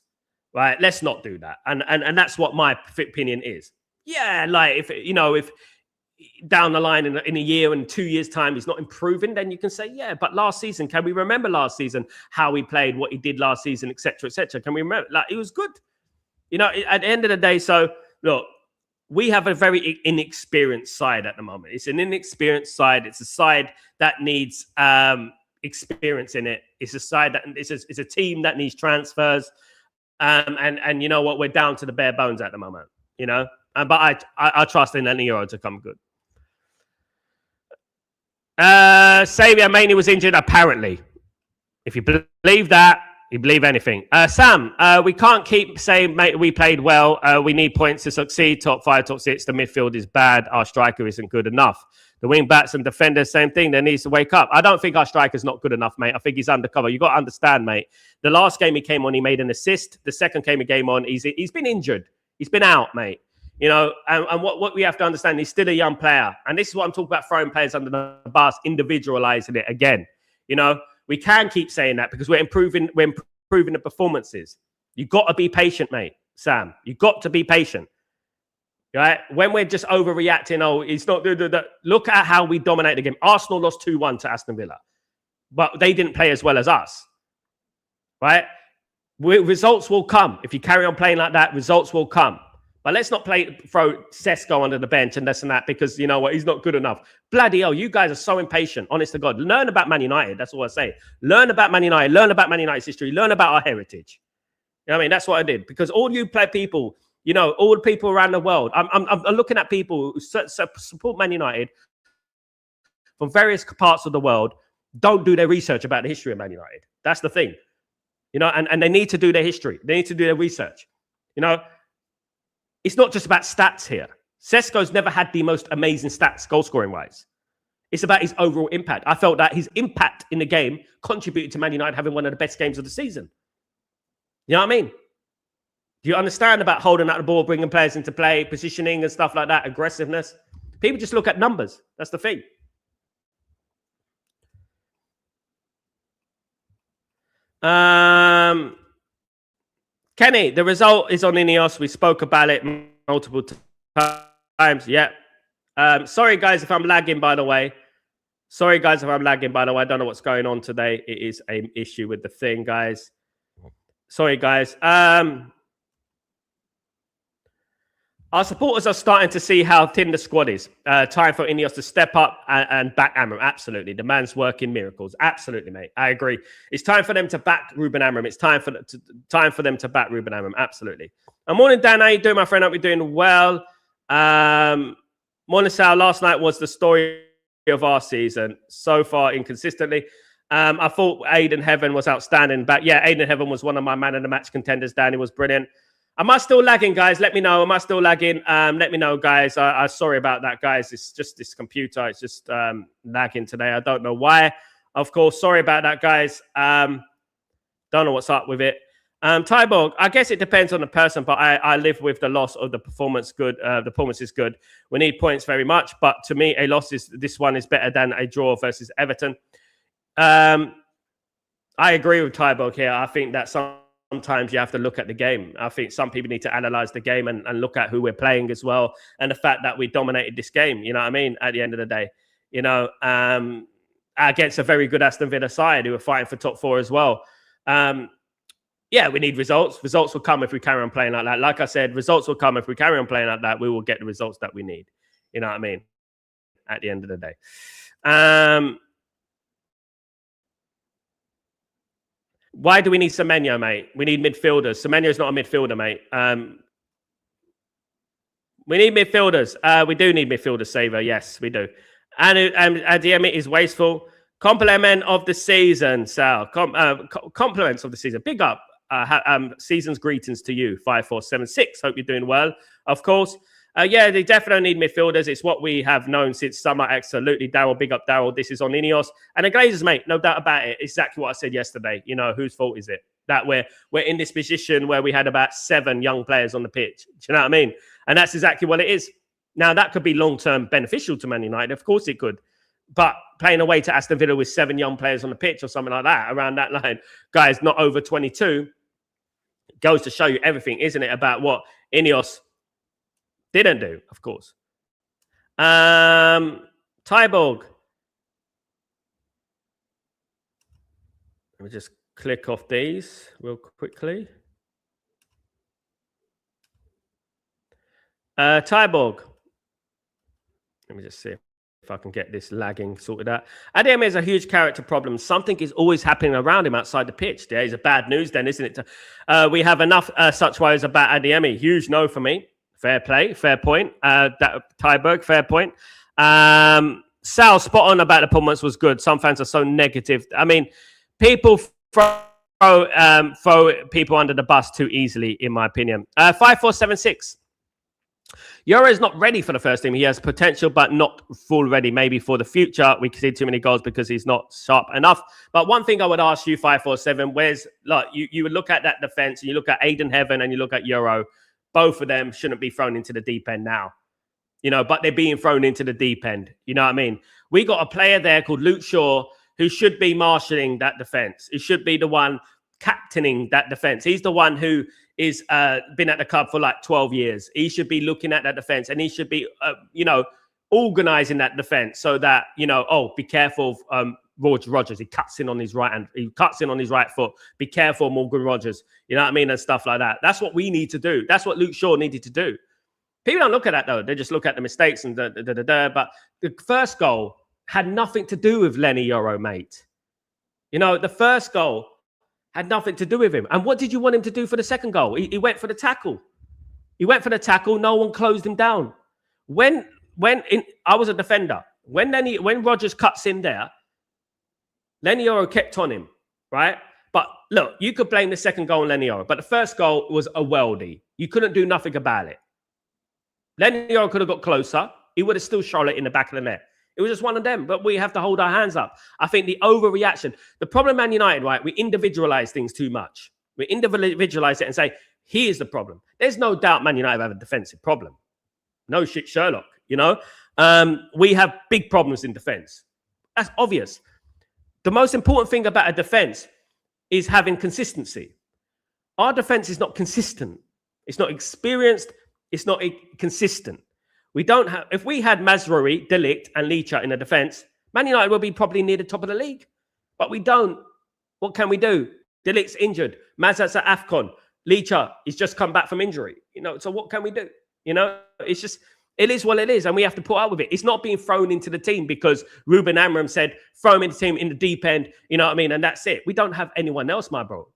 Right? Let's not do that. And that's what my opinion is. Yeah, like if down the line in a year and 2 years' time he's not improving, then you can say, yeah, but last season, can we remember last season how he played, what he did last season, etc., etc.? Can we remember? Like, he was good. At the end of the day, so look, we have a very inexperienced side at the moment. It's an inexperienced side. It's a side that needs experience in it. It's a side that it's a team that needs transfers. And you know what? We're down to the bare bones at the moment. But I trust in Leniora to come good. Xavier mainly was injured, apparently. If you believe that, you believe anything. Sam, we can't keep saying, mate, we played well. We need points to succeed. Top 5, top 6. The midfield is bad. Our striker isn't good enough. The wing backs and defenders, same thing. They needs to wake up. I don't think our striker's not good enough, mate. I think he's undercover. You got to understand, mate. The last game he came on, he made an assist. The second game he came on, he's been injured. He's been out, mate. And what we have to understand, he's still a young player. And this is what I'm talking about, throwing players under the bus, individualizing it again. We can keep saying that because we're improving the performances. You got to be patient, mate, Sam. You got to be patient. Right? When we're just overreacting, it's not good. Look at how we dominate the game. Arsenal lost 2-1 to Aston Villa, but they didn't play as well as us. Right? Results will come. If you carry on playing like that, results will come. But let's not throw Sesko under the bench and this and that because, you know what, he's not good enough. Bloody hell, you guys are so impatient, honest to God. Learn about Man United, that's all I say. Learn about Man United, learn about Man United's history, learn about our heritage. You know what I mean? That's what I did. Because all you people, all the people around the world, I'm looking at people who support Man United from various parts of the world, don't do their research about the history of Man United. That's the thing. And they need to do their history. They need to do their research. It's not just about stats here. Sesko's never had the most amazing stats, goal-scoring wise. It's about his overall impact. I felt that his impact in the game contributed to Man United having one of the best games of the season. You know what I mean? Do you understand about holding out the ball, bringing players into play, positioning and stuff like that, aggressiveness? People just look at numbers. That's the thing. Kenny, the result is on Ineos. We spoke about it multiple times. Yeah. Sorry, guys, if I'm lagging, by the way. I don't know what's going on today. It is an issue with the thing, guys. Sorry, guys. Our supporters are starting to see how thin the squad is. Time for Ineos to step up and back Amram. Absolutely. The man's working miracles. Absolutely, mate. I agree. It's time for them to back Ruben Amram. It's time for them to back Ruben Amram. Absolutely. Morning, Dan. How you doing, my friend? Hope you're doing well. Morning, Sal. Last night was the story of our season. So far, inconsistently. I thought Aiden Heaven was outstanding. But yeah, Aiden Heaven was one of my man of the match contenders. Danny was brilliant. Am I still lagging, guys? Let me know. Am I still lagging? Let me know, guys. I'm sorry about that, guys. It's just this computer. It's just lagging today. I don't know why. Of course, sorry about that, guys. Don't know what's up with it. Tyborg, I guess it depends on the person, but I live with the loss of the performance good. The performance is good. We need points very much, but to me, this one is better than a draw versus Everton. I agree with Tyborg here. I think that sometimes you have to look at the game. I think some people need to analyze the game and look at who we're playing as well. And the fact that we dominated this game, you know what I mean? At the end of the day, against a very good Aston Villa side who are fighting for top 4 as well. Yeah, we need results. Results will come if we carry on playing like that. Like I said, results will come if we carry on playing like that. We will get the results that we need. You know what I mean? At the end of the day. Why do we need Semenyo, mate? We need midfielders. Semenyo's not a midfielder, mate. We need midfielders. We do need midfielders, Saver. Yes, we do. And Adiemi is wasteful. Compliment of the season, Sal. Compliments of the season. Big up. Season's greetings to you, 5476. Hope you're doing well, of course. Yeah, they definitely need midfielders. It's what we have known since summer. Absolutely. Daryl, big up Daryl. This is on Ineos. And the Glazers, mate, no doubt about it. Exactly what I said yesterday. You know, whose fault is it? That we're in this position where we had about 7 young players on the pitch. Do you know what I mean? And that's exactly what it is. Now, that could be long-term beneficial to Man United. Of course it could. But playing away to Aston Villa with 7 young players on the pitch or something like that, around that line, guys not over 22, goes to show you everything, isn't it, about what Ineos didn't do, of course. Tyborg. Let me just click off these real quickly. Tyborg. Let me just see if I can get this lagging sorted out. Adeyemi is a huge character problem. Something is always happening around him outside the pitch. There is a bad news then, isn't it? We have enough such worries about Adeyemi. Huge no for me. Fair play, fair point. Tyberg, fair point. Sal, spot on about the performance was good. Some fans are so negative. I mean, people throw people under the bus too easily, in my opinion. 5476. Euro is not ready for the first team. He has potential, but not full ready. Maybe for the future, we concede too many goals because he's not sharp enough. But one thing I would ask you, 547, where's like you would look at that defense, and you look at Aiden Heaven, and you look at Euro. Both of them shouldn't be thrown into the deep end now, you know. But they're being thrown into the deep end. You know what I mean? We got a player there called Luke Shaw who should be marshalling that defense. He should be the one captaining that defense. He's the one who is been at the club for like 12 years. He should be looking at that defense, and he should be, you know, organizing that defense so that, you know, oh, be careful of Roger Rogers. He cuts in on his right hand. He cuts in on his right foot. Be careful, Morgan Rogers. You know what I mean? And stuff like that. That's what we need to do. That's what Luke Shaw needed to do. People don't look at that, though. They just look at the mistakes and But the first goal had nothing to do with Lenny Yoro, mate. You know, the first goal had nothing to do with him. And what did you want him to do for the second goal? He went for the tackle. He went for the tackle. No one closed him down. I was a defender. When Rogers cuts in there, Lenny Yoro kept on him, right? But look, you could blame the second goal on Lenny Yoro, but the first goal was a worldie. You couldn't do nothing about it. Lenny Yoro could have got closer. He would have still shot it in the back of the net. It was just one of them, but we have to hold our hands up. I think the overreaction, the problem Man United, right? We individualize things too much. We individualize it and say, he is the problem. There's no doubt Man United have a defensive problem. No shit, Sherlock, you know? We have big problems in defense. That's obvious. The most important thing about a defense is having consistency. Our defense is not consistent. It's not experienced. It's not consistent. We don't have, if we had Mazraoui, De Ligt, and Licha in the defense, Man United will be probably near the top of the league. But we don't. What can we do? De Ligt's injured. Mazat's at AFCON. Licha is just come back from injury. You know, so what can we do? You know, it's just, it is what it is, and we have to put up with it. It's not being thrown into the team because Ruben Amorim said, throw him into the team in the deep end, you know what I mean? And that's it. We don't have anyone else, my bro.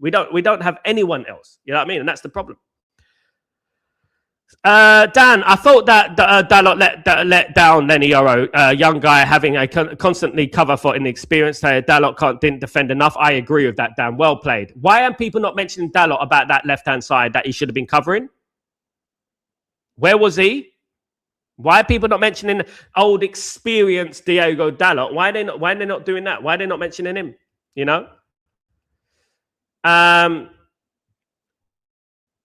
We don't have anyone else. You know what I mean? And that's the problem. Dan, I thought that Dalot let down Lenny Yoro, young guy having a constantly cover for inexperienced player. Dalot didn't defend enough. I agree with that, Dan. Well played. Why are people not mentioning Dalot about that left-hand side that he should have been covering? Where was he? Why are people not mentioning old experienced Diogo Dalot? Why are they not doing that? Why are they not mentioning him? You know?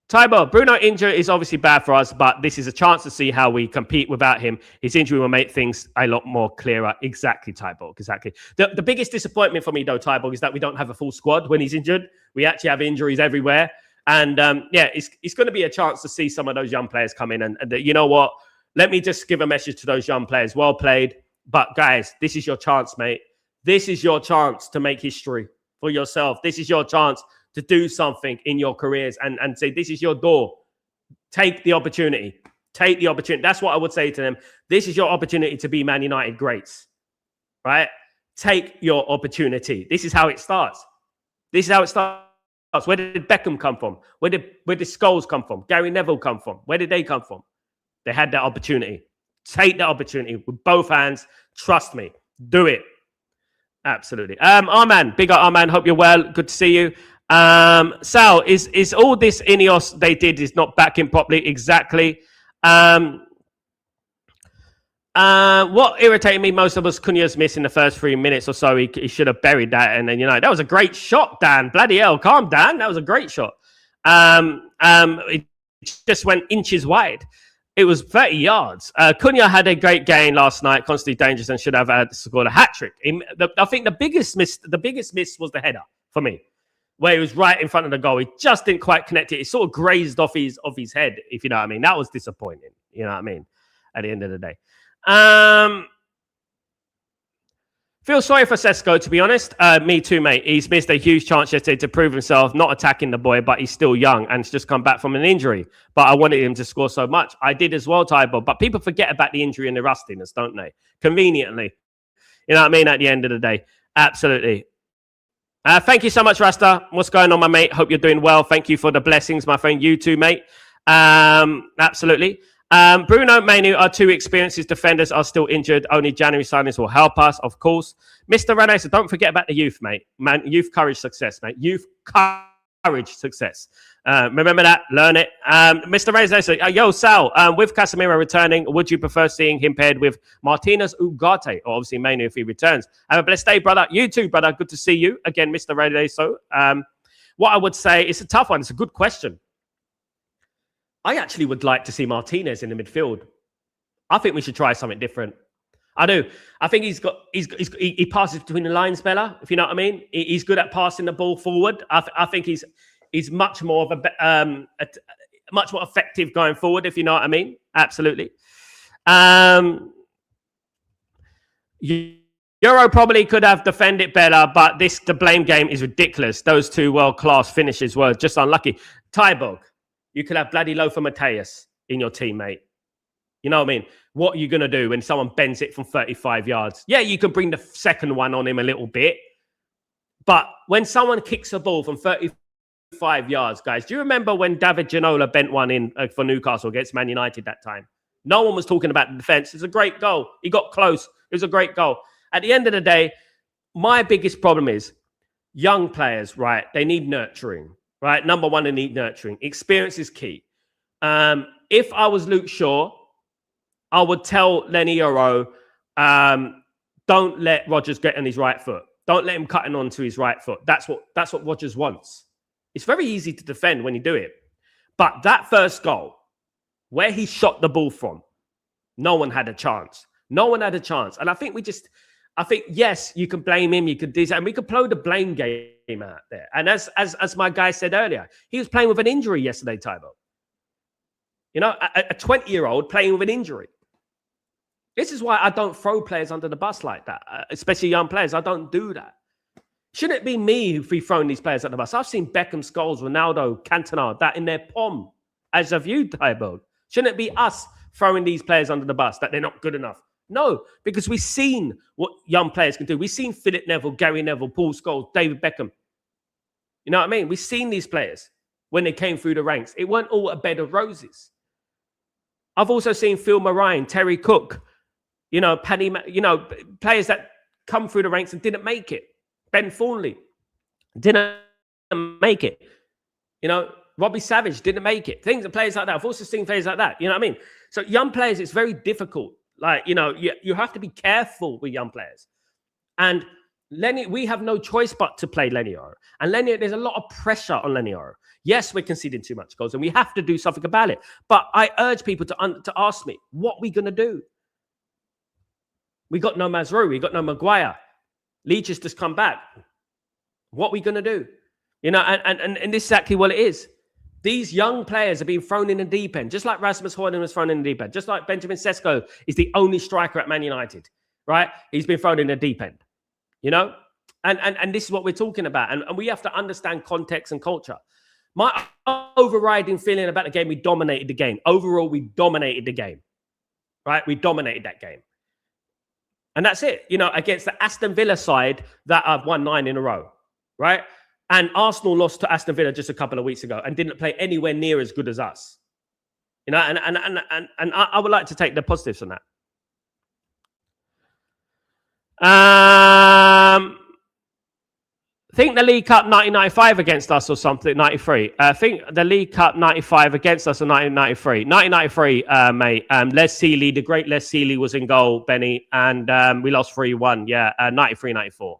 Tybo, Bruno injury is obviously bad for us, but this is a chance to see how we compete without him. His injury will make things a lot more clearer. Exactly, Tybo, exactly. The biggest disappointment for me, though, Tybo, is that we don't have a full squad when he's injured. We actually have injuries everywhere. And, yeah, it's going to be a chance to see some of those young players come in. And you know what? Let me just give a message to those young players. Well played. But, guys, this is your chance, mate. This is your chance to make history for yourself. This is your chance to do something in your careers and say, this is your door. Take the opportunity. Take the opportunity. That's what I would say to them. This is your opportunity to be Man United greats, right? Take your opportunity. This is how it starts. This is how it starts. Where did Beckham come from? Where did Scholes come from? Gary Neville come from? Where did they come from? They had that opportunity. Take that opportunity with both hands. Trust me. Do it. Absolutely. Arman, big up Arman. Hope you're well. Good to see you. Sal, is all this Ineos they did is not backing properly? Exactly. What irritated me most was Cunha's miss in the first 3 minutes or so. He should have buried that. And then, you know, that was a great shot, Dan. Bloody hell. Calm down. That was a great shot. It just went inches wide. It was 30 yards. Cunha had a great game last night, constantly dangerous, and should have scored a hat trick. I think the biggest miss was the header for me, where he was right in front of the goal. He just didn't quite connect it. It sort of grazed off his head, if you know what I mean. That was disappointing, you know what I mean, at the end of the day. Feel sorry for Sesko, to be honest. Me too, mate. He's missed a huge chance yesterday to prove himself, not attacking the boy, but he's still young and just come back from an injury. But I wanted him to score so much. I did as well, Tybo. But people forget about the injury and the rustiness, don't they? Conveniently. You know what I mean? At the end of the day. Absolutely. Thank you so much, Rasta. What's going on, my mate? Hope you're doing well. Thank you for the blessings, my friend. You too, mate. Absolutely. Bruno, Manu are two experienced defenders, are still injured. Only January signings will help us, of course. Mr. Rene, so don't forget about the youth, mate. Man, youth, courage, success, mate. Youth, courage, success. Remember that. Learn it. Mr. Rene, so, yo, Sal, with Casemiro returning, would you prefer seeing him paired with Martinez Ugarte? Or obviously Manu if he returns. Have a blessed day, brother. You too, brother. Good to see you. Again, Mr. Rene, so what I would say, it's a tough one. It's a good question. I actually would like to see Martinez in the midfield. I think we should try something different. I do. I think he passes between the lines better, if you know what I mean. He's good at passing the ball forward. I think he's much more of much more effective going forward, if you know what I mean. Absolutely. Euro probably could have defended better, but the blame game is ridiculous. Those two world-class finishes were just unlucky. Tyborg. You could have bloody Lothar Matthäus in your team, mate. You know what I mean? What are you going to do when someone bends it from 35 yards? Yeah, you can bring the second one on him a little bit. But when someone kicks a ball from 35 yards, guys, do you remember when David Ginola bent one in for Newcastle against Man United that time? No one was talking about the defense. It's a great goal. He got close. It was a great goal. At the end of the day, my biggest problem is young players, right? They need nurturing. Right, number one, they need nurturing. Experience is key. If I was Luke Shaw, I would tell Lenny Yoro, don't let Rodgers get on his right foot. Don't let him cutting onto his right foot. That's what Rodgers wants. It's very easy to defend when you do it. But that first goal, where he shot the ball from, no one had a chance. No one had a chance. And I think yes, you can blame him. You could do that, and we could play the blame game out there. And as my guy said earlier, he was playing with an injury yesterday, Tybo. You know, a 20-year-old playing with an injury. This is why I don't throw players under the bus like that, especially young players. I don't do that. Shouldn't it be me who be throwing these players under the bus? I've seen Beckham, Scholes, Ronaldo, Cantona, that in their palm as of you, Tybo. Shouldn't it be us throwing these players under the bus that they're not good enough? No, because we've seen what young players can do. We've seen Philip Neville, Gary Neville, Paul Scholes, David Beckham. You know what I mean? We've seen these players when they came through the ranks. It weren't all a bed of roses. I've also seen Phil Moraine, Terry Cook, Paddy, players that come through the ranks and didn't make it. Ben Thornley didn't make it. Robbie Savage didn't make it. Players like that. I've also seen players like that. You know what I mean? So young players, it's very difficult. Like, you have to be careful with young players. And Lenny, we have no choice but to play Lenny Yoro. And Lenny, there's a lot of pressure on Lenny Yoro. Yes, we're conceding too much goals and we have to do something about it. But I urge people to ask me, what are we going to do? We got no Mazraoui, we got no Maguire. Leach has just come back. What are we going to do? And this is exactly what it is. These young players are being thrown in the deep end, just like Rasmus Højlund was thrown in the deep end, just like Benjamin Sesko is the only striker at Man United, right? He's been thrown in the deep end, And this is what we're talking about. And we have to understand context and culture. My overriding feeling about the game, we dominated the game. Overall, we dominated the game, right? We dominated that game. And that's it, against the Aston Villa side that have won 9 in a row, right? And Arsenal lost to Aston Villa just a couple of weeks ago and didn't play anywhere near as good as us. And I would like to take the positives from that. I think the League Cup 1995 against us or something, 93. I think the League Cup 95 against us in 1993. 1993, mate. Les Sealey, the great Les Sealey was in goal, Benny. And we lost 3-1. Yeah, 93, 94.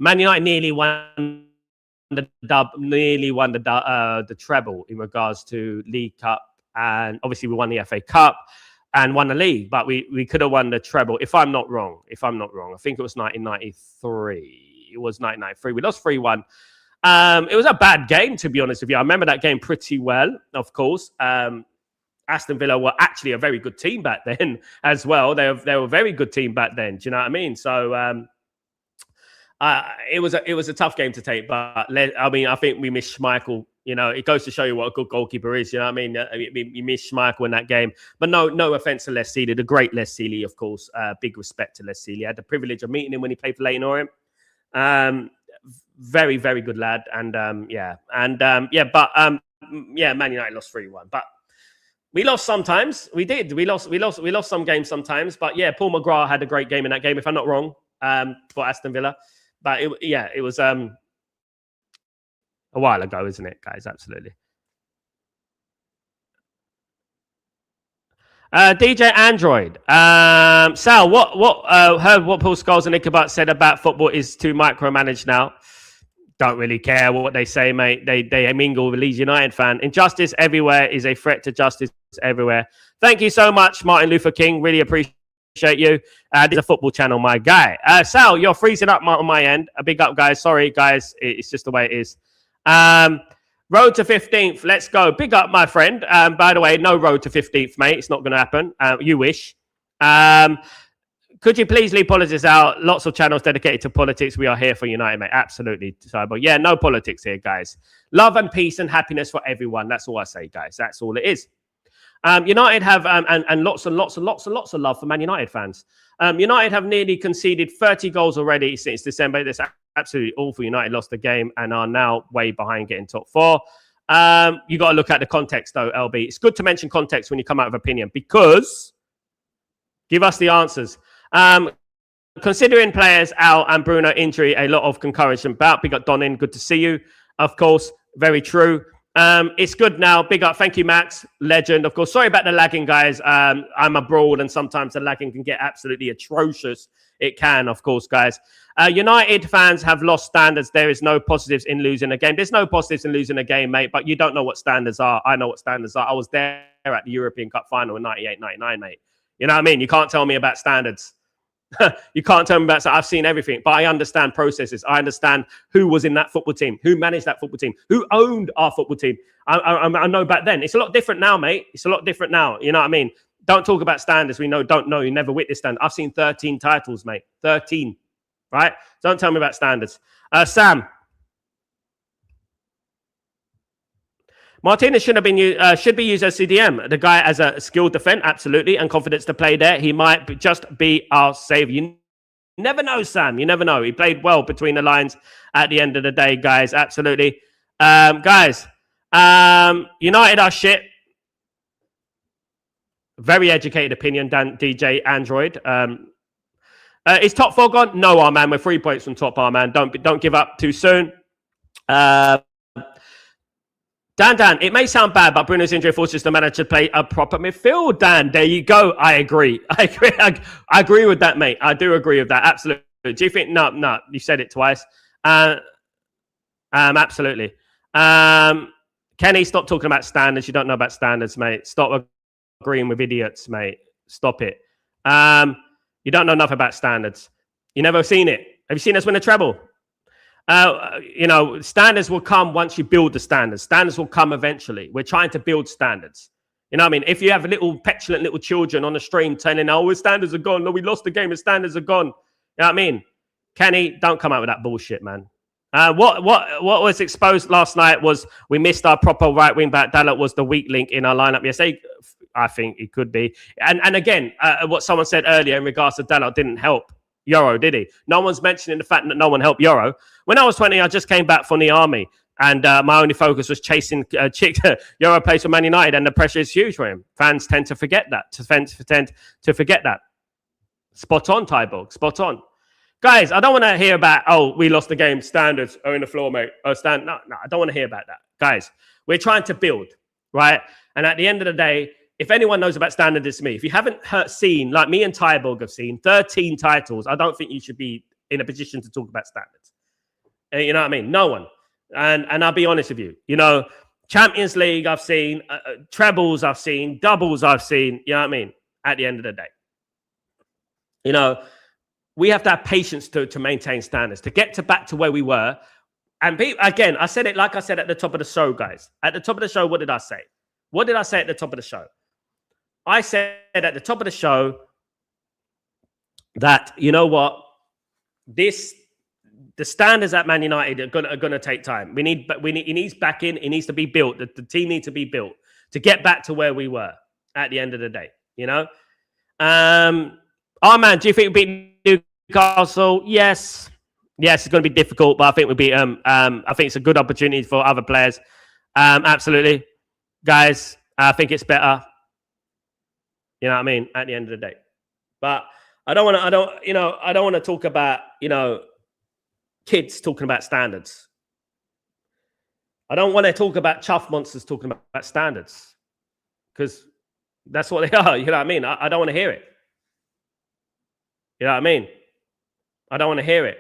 Man United nearly won the treble in regards to League Cup and obviously we won the FA Cup and won the league, but we could have won the treble if I'm not wrong. I think it was 1993. It was 1993. We lost 3-1. It was a bad game, to be honest with you. I remember that game pretty well, of course. Aston Villa were actually a very good team back then as well. They were a very good team back then. Do you know what I mean? So it was a tough game to take. But I think we missed Schmeichel. You know, it goes to show you what a good goalkeeper is. You know what I mean? You missed Schmeichel in that game. But no offense to Les Sealey, the great Les Sealey, of course. Big respect to Les Sealey. I had the privilege of meeting him when he played for Leyton Orient. Very, very good lad. And Man United lost 3-1. But we lost sometimes. We did. We lost some games sometimes. But yeah, Paul McGrath had a great game in that game, if I'm not wrong, for Aston Villa. But it was a while ago, isn't it, guys? Absolutely. DJ Android. Sal, heard what Paul Scholes and Ichabod said about football is too micromanaged now. Don't really care what they say, mate. They mingle with a Leeds United fan. Injustice everywhere is a threat to justice everywhere. Thank you so much, Martin Luther King. Really appreciate you. This is a football channel, my guy. Sal, you're freezing up on my end. A big up, guys. Sorry, guys. It's just the way it is. Road to 15th. Let's go. Big up, my friend. By the way, no road to 15th, mate. It's not going to happen. You wish. Could you please leave politics out? Lots of channels dedicated to politics. We are here for United, mate. Absolutely. But yeah, no politics here, guys. Love and peace and happiness for everyone. That's all I say, guys. That's all it is. United have, and lots of love for Man United fans. United have nearly conceded 30 goals already since December. That's absolutely awful. United lost the game and are now way behind getting top 4. You got to look at the context, though, LB. It's good to mention context when you come out of opinion because give us the answers. Considering players out and Bruno injury, a lot of concurrence about. Big up Donin, good to see you. Of course, very true. It's good now. Big up. Thank you, Max. Legend. Of course, sorry about the lagging, guys. I'm abroad and sometimes the lagging can get absolutely atrocious. It can, of course, guys. United fans have lost standards. There is no positives in losing a game. There's no positives in losing a game, mate, but you don't know what standards are. I know what standards are. I was there at the European Cup final in 98-99, mate. You know what I mean? You can't tell me about standards. You can't tell me about that. I've seen everything, but I understand processes. I understand who was in that football team, who managed that football team, who owned our football team. I know back then. It's a lot different now, mate. It's a lot different now. You know what I mean? Don't talk about standards. We don't know. You never witnessed standards. I've seen 13 titles, mate. 13, right? Don't tell me about standards. Sam. Martinez should be used as CDM. The guy has a skilled defense, absolutely, and confidence to play there. He might just be our savior. You never know, Sam. You never know. He played well between the lines at the end of the day, guys. Absolutely. Guys, United are shit. Very educated opinion, DJ Android. Is top 4 gone? No, our man. We're 3 points from top, our man. Don't give up too soon. Dan, it may sound bad, but Bruno's injury forces the manager to play a proper midfield. Dan, there you go. I agree. I agree with that, mate. I do agree with that. Absolutely. Do you think? No. You said it twice. Absolutely. Kenny, stop talking about standards. You don't know about standards, mate. Stop agreeing with idiots, mate. Stop it. You don't know enough about standards. You never seen it. Have you seen us win a treble? Standards will come once you build the standards. Standards will come eventually. We're trying to build standards. You know what I mean? If you have petulant little children on the stream telling, oh, his standards are gone. No, we lost the game. His standards are gone. You know what I mean? Kenny, don't come out with that bullshit, man. What was exposed last night was we missed our proper right wing back. Dalot was the weak link in our lineup yesterday. I think it could be. And again, what someone said earlier in regards to Dalot didn't help Euro, did he? No one's mentioning the fact that no one helped Euro. When I was 20, I just came back from the army, and my only focus was chasing Euro plays for Man United, and the pressure is huge for him. Fans tend to forget that. Tend to forget that. Spot on, Tyborg. Spot on. Guys, I don't want to hear about, oh, we lost the game. Standards are in the floor, mate. No, I don't want to hear about that. Guys, we're trying to build, right? And at the end of the day, if anyone knows about standards, it's me. If you haven't seen, like me and Tyborg have seen, 13 titles, I don't think you should be in a position to talk about standards. You know what I mean? No one. And I'll be honest with you. Champions League, I've seen. Trebles, I've seen. Doubles, I've seen. You know what I mean? At the end of the day. You know, we have to have patience to maintain standards, to get back to where we were. And again, I said it like I said at the top of the show, guys. At the top of the show, what did I say? What did I say at the top of the show? I said at the top of the show that, you know what? The standards at Man United are gonna take time. We need it needs backing. It needs to be built. The team needs to be built to get back to where we were at the end of the day. You know. Oh man, do you think we beat Newcastle? Yes, it's going to be difficult, but I think we beat them. I think it's a good opportunity for other players. Absolutely, guys. I think it's better. You know what I mean? At the end of the day, but I don't want to talk about kids talking about standards. I don't want to talk about chuff monsters talking about standards because that's what they are. You know what I mean? I don't want to hear it. You know what I mean? I don't want to hear it.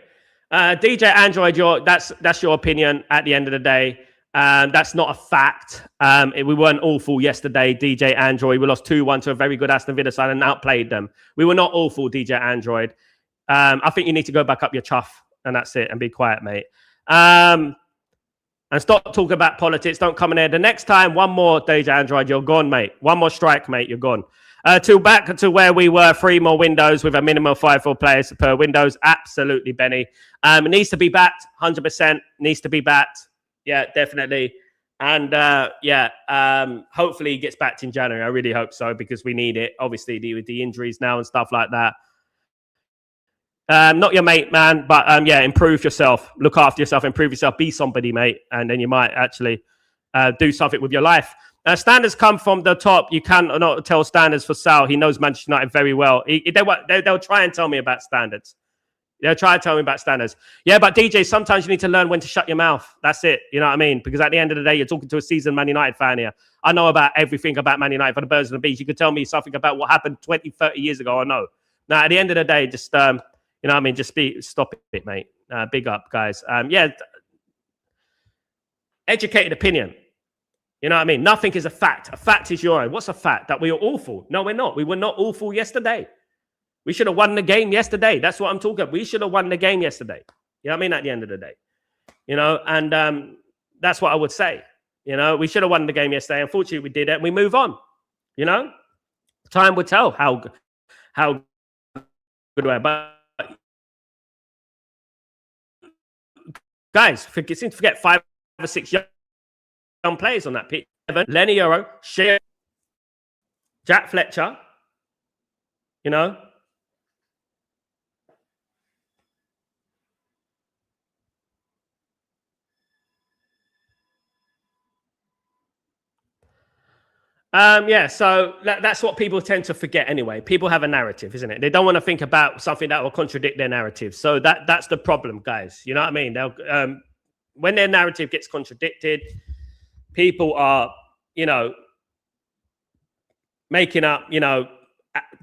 DJ Android, that's your opinion at the end of the day. That's not a fact. We weren't awful yesterday, DJ Android. We lost 2-1 to a very good Aston Villa side and outplayed them. We were not awful, DJ Android. I think you need to go back up your chuff and that's it and be quiet, mate. And stop talking about politics. Don't come in here. The next time, one more, DJ Android, you're gone, mate. One more strike, mate, you're gone. Back to where we were, 3 more windows with a minimum of 5 players per windows. Absolutely, Benny. It needs to be backed, 100%. Needs to be backed. Yeah, definitely. And hopefully he gets backed in January. I really hope so because we need it. Obviously, with the injuries now and stuff like that. Not your mate, man, but improve yourself. Look after yourself, improve yourself, be somebody, mate. And then you might actually do something with your life. Standards come from the top. You cannot tell standards for Sal. He knows Manchester United very well. They'll try and tell me about standards. They'll try to tell me about standards. Yeah, but DJ, sometimes you need to learn when to shut your mouth. That's it. You know what I mean? Because at the end of the day, you're talking to a seasoned Man United fan here. I know about everything about Man United for the birds and the bees. You could tell me something about what happened 20, 30 years ago. I know. Now, at the end of the day, just, you know what I mean? Just stop it, mate. Big up, guys. Educated opinion. You know what I mean? Nothing is a fact. A fact is your own. What's a fact? That we are awful? No, we're not. We were not awful yesterday. We should have won the game yesterday. That's what I'm talking about. We should have won the game yesterday. You know what I mean? At the end of the day. You know, and that's what I would say. You know, we should have won the game yesterday. Unfortunately, we did it. We move on. You know? Time will tell how good we are. But guys, seem to forget 5 or 6 young players on that pitch. Lenny Euro, Shea, Jack Fletcher, you know. So that's what people tend to forget anyway. People have a narrative, isn't it? They don't want to think about something that will contradict their narrative. So that's the problem, guys. You know what I mean? They'll when their narrative gets contradicted, people are, you know, making up, you know,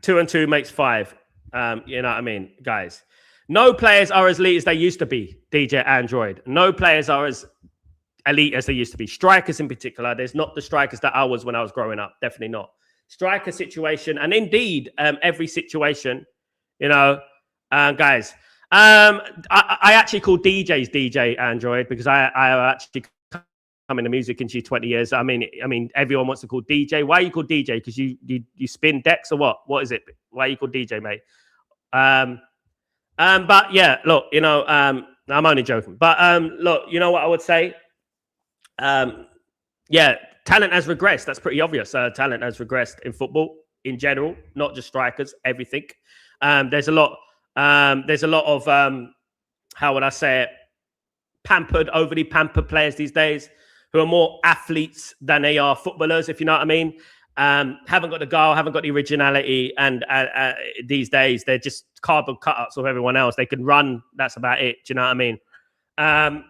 2 and 2 makes 5. You know what I mean, guys? No players are as elite as they used to be, DJ Android. No players are as elite as they used to be. Strikers in particular, there's not the strikers that I was when I was growing up. Definitely not. Striker situation, and indeed, every situation, you know, guys. I actually call DJs DJ Android because I actually come into music into 20 years. I mean, everyone wants to call DJ. Why are you called DJ? Because you spin decks or what? What is it? Why are you called DJ, mate? But yeah, look, you know, I'm only joking. But look, you know what I would say? Yeah, talent has regressed. That's pretty obvious. Talent has regressed in football in general, not just strikers, everything. There's a lot of how would I say it? Overly pampered players these days who are more athletes than they are footballers, if you know what I mean. Haven't got the guile, haven't got the originality, and these days they're just cardboard cutouts of everyone else. They can run, that's about it. Do you know what I mean?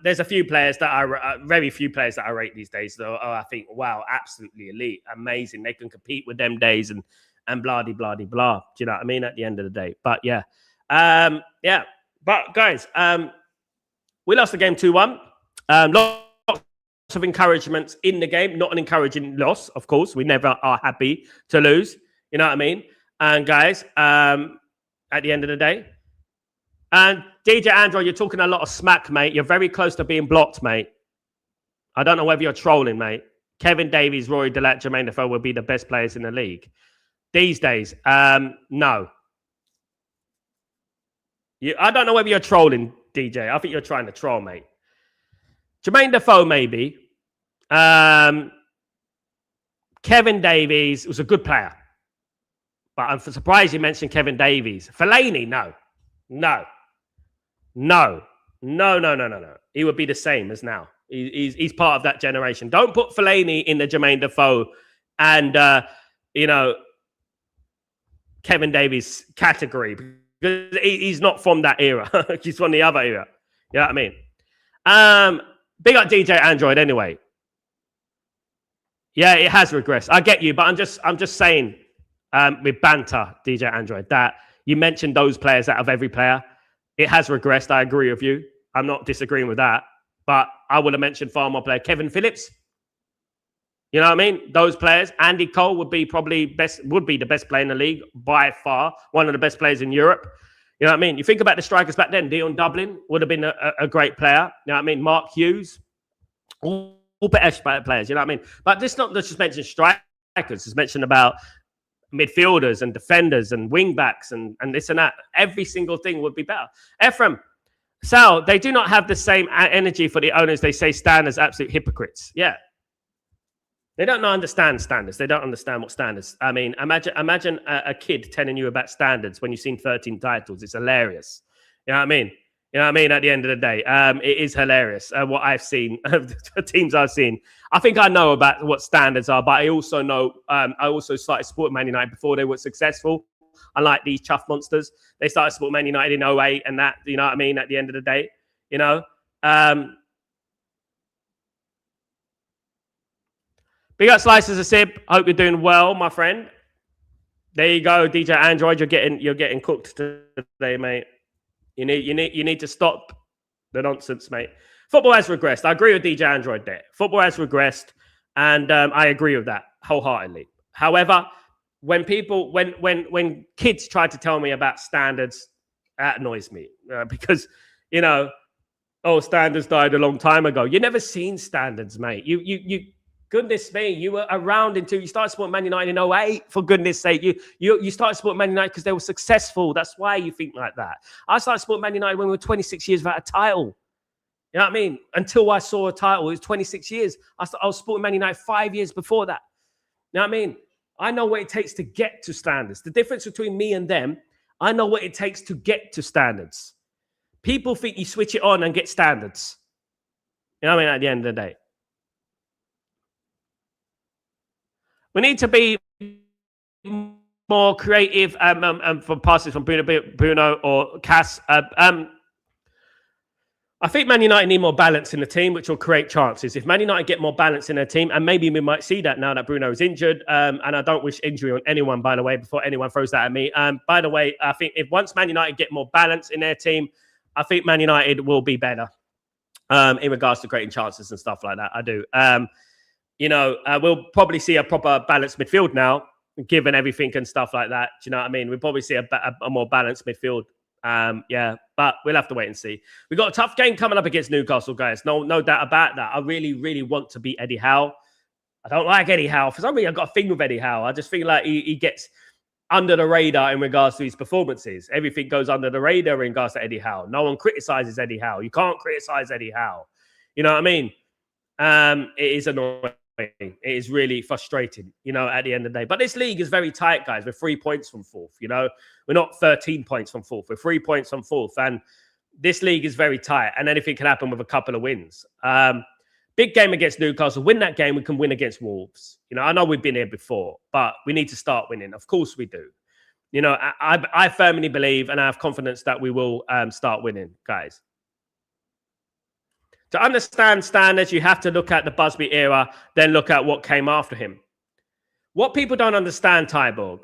There's a few players that are very few players that I rate these days, though. I think, wow, absolutely elite, amazing. They can compete with them days and blah de blah de blah. Do you know what I mean? At the end of the day, but yeah. But guys, we lost the game 2-1. Lots of encouragements in the game, not an encouraging loss, of course. We never are happy to lose. You know what I mean? And guys, at the end of the day, and DJ Andrew, you're talking a lot of smack, mate. You're very close to being blocked, mate. I don't know whether you're trolling, mate. Kevin Davies, Rory Delat, Jermaine Defoe will be the best players in the league. These days, no. I don't know whether you're trolling, DJ. I think you're trying to troll, mate. Jermaine Defoe, maybe. Kevin Davies was a good player. But I'm surprised you mentioned Kevin Davies. Fellaini, no. He would be the same as now. He's part of that generation. Don't put Fellaini in the Jermaine Defoe and, Kevin Davies category. Because he's not from that era. He's from the other era. You know what I mean? Big up DJ Android anyway. Yeah, it has regressed. I get you, but I'm just saying with banter, DJ Android, that you mentioned those players out of every player. It has regressed. I agree with you. I'm not disagreeing with that. But I would have mentioned far more players. Kevin Phillips. You know what I mean? Those players. Andy Cole would be the best player in the league by far. One of the best players in Europe. You know what I mean? You think about the strikers back then. Dion Dublin would have been a great player. You know what I mean? Mark Hughes. All better players. You know what I mean? But this not just mention strikers. It's mentioned about midfielders and defenders and wing backs and this and that. Every single thing would be better. Ephraim, Sal, they do not have the same energy for the owners. They say stand as absolute hypocrites. Yeah. They don't understand standards. They don't understand what standards. I mean, imagine a kid telling you about standards when you've seen 13 titles. It's hilarious. You know what I mean? You know what I mean? At the end of the day, it is hilarious what I've seen, the teams I've seen. I think I know about what standards are, but I also know, I also started supporting Man United before they were successful. Unlike these chuff monsters, they started supporting Man United in 08 and that, you know what I mean? At the end of the day, you know. Big up Slices of Sib. Hope you're doing well, my friend. There you go, DJ Android. You're getting cooked today, mate. You need to stop the nonsense, mate. Football has regressed. I agree with DJ Android there. Football has regressed, and I agree with that wholeheartedly. However, when kids try to tell me about standards, that annoys me because standards died a long time ago. You never seen standards, mate. You goodness me, you were around until you started supporting Man United in 08, for goodness sake. You started supporting Man United because they were successful. That's why you think like that. I started supporting Man United when we were 26 years without a title. You know what I mean? Until I saw a title, it was 26 years. I was supporting Man United 5 years before that. You know what I mean? I know what it takes to get to standards. The difference between me and them, I know what it takes to get to standards. People think you switch it on and get standards. You know what I mean? At the end of the day. We need to be more creative for passes from Bruno or Cass. I think Man United need more balance in the team, which will create chances. If Man United get more balance in their team, and maybe we might see that now that Bruno is injured, and I don't wish injury on anyone, by the way, before anyone throws that at me. By the way, I think if once Man United get more balance in their team, I think Man United will be better in regards to creating chances and stuff like that. I do. We'll probably see a proper balanced midfield now, given everything and stuff like that. Do you know what I mean? We'll probably see a more balanced midfield. But we'll have to wait and see. We've got a tough game coming up against Newcastle, guys. No doubt about that. I really, really want to beat Eddie Howe. I don't like Eddie Howe. For some reason, I've got a thing with Eddie Howe. I just feel like he gets under the radar in regards to his performances. Everything goes under the radar in regards to Eddie Howe. No one criticizes Eddie Howe. You can't criticize Eddie Howe. You know what I mean? It is annoying. It is really frustrating, at the end of the day. But this league is very tight, guys. We're 3 points from fourth, We're not 13 points from fourth. We're 3 points from fourth. And this league is very tight. And anything can happen with a couple of wins. Big game against Newcastle. Win that game, we can win against Wolves. I know we've been here before, but we need to start winning. Of course we do. I firmly believe and I have confidence that we will start winning, guys. To understand standards, you have to look at the Busby era, then look at what came after him. What people don't understand, Tyborg,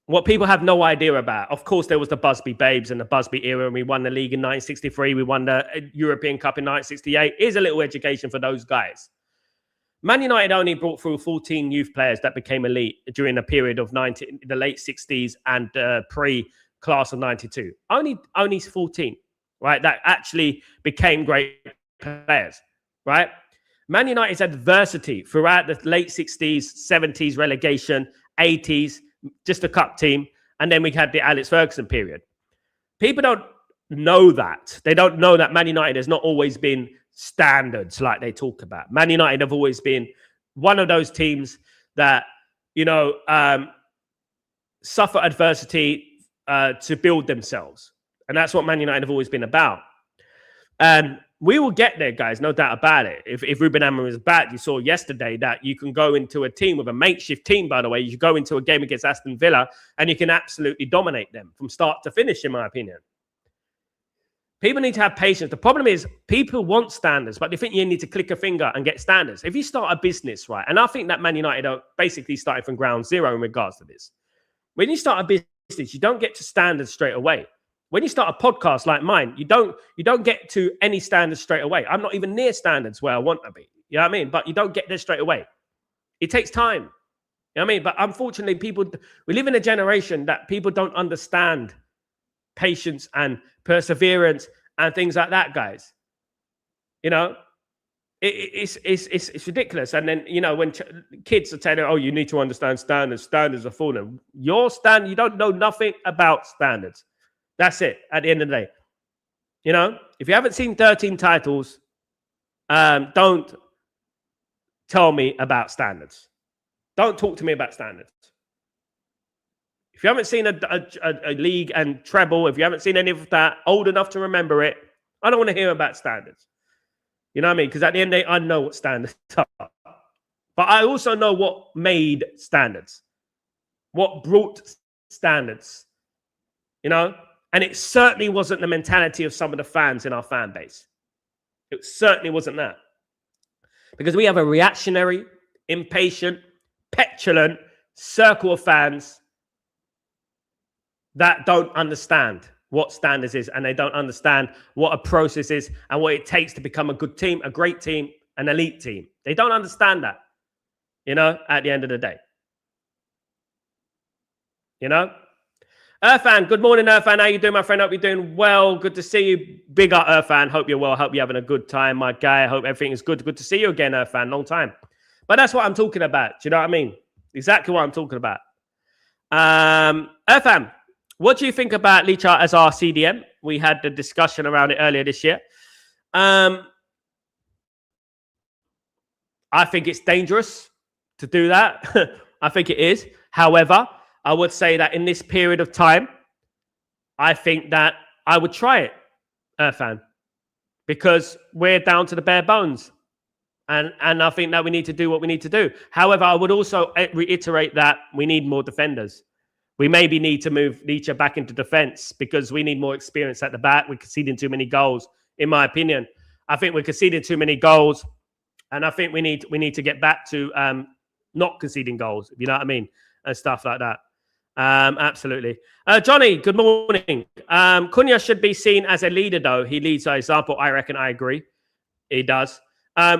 what people have no idea about, of course, there was the Busby Babes and the Busby era, and we won the league in 1963. We won the European Cup in 1968. Here's a little education for those guys. Man United only brought through 14 youth players that became elite during a period of the late 60s and pre-class of 92. Only 14, right? That actually became great players, right? Man United's adversity throughout the late 60s, 70s relegation, 80s, just a cup team, and then we had the Alex Ferguson period. People don't know that. They don't know that Man United has not always been standards like they talk about. Man United have always been one of those teams that, suffer adversity to build themselves. And that's what Man United have always been about. And we will get there, guys, no doubt about it. If Ruben Amorim is back, you saw yesterday that you can go into a team with a makeshift team, by the way. You go into a game against Aston Villa and you can absolutely dominate them from start to finish, in my opinion. People need to have patience. The problem is people want standards, but they think you need to click a finger and get standards. If you start a business, right, and I think that Man United are basically starting from ground zero in regards to this. When you start a business, you don't get to standards straight away. When you start a podcast like mine, you don't get to any standards straight away. I'm not even near standards where I want to be. You know what I mean? But you don't get there straight away. It takes time. You know what I mean? But unfortunately, we live in a generation that people don't understand patience and perseverance and things like that, guys. It's ridiculous. And then, when kids are telling, oh, you need to understand standards. Standards are falling. You don't know nothing about standards. That's it at the end of the day. If you haven't seen 13 titles, don't tell me about standards. Don't talk to me about standards. If you haven't seen a league and treble, if you haven't seen any of that, old enough to remember it, I don't want to hear about standards. You know what I mean? Because at the end of the day, I know what standards are. But I also know what made standards. What brought standards. And it certainly wasn't the mentality of some of the fans in our fan base. It certainly wasn't that. Because we have a reactionary, impatient, petulant circle of fans that don't understand what standards is, and they don't understand what a process is and what it takes to become a good team, a great team, an elite team. They don't understand that, at the end of the day. Irfan, good morning, Irfan. How you doing, my friend? Hope you're doing well. Good to see you. Big up, Irfan. Hope you're well. Hope you're having a good time, my guy. Hope everything is good. Good to see you again, Irfan. Long time. But that's what I'm talking about. Do you know what I mean? Exactly what I'm talking about. Irfan, what do you think about Licha as our CDM? We had the discussion around it earlier this year. I think it's dangerous to do that. I think it is. However, I would say that in this period of time, I think that I would try it, Irfan, because we're down to the bare bones. And I think that we need to do what we need to do. However, I would also reiterate that we need more defenders. We maybe need to move Licha back into defense because we need more experience at the back. We're conceding too many goals, in my opinion. I think we're conceding too many goals. And I think we need to get back to not conceding goals, if you know what I mean, and stuff like that. Absolutely. Johnny, good morning. Cunha should be seen as a leader, though. He leads by example. I reckon. I agree. He does.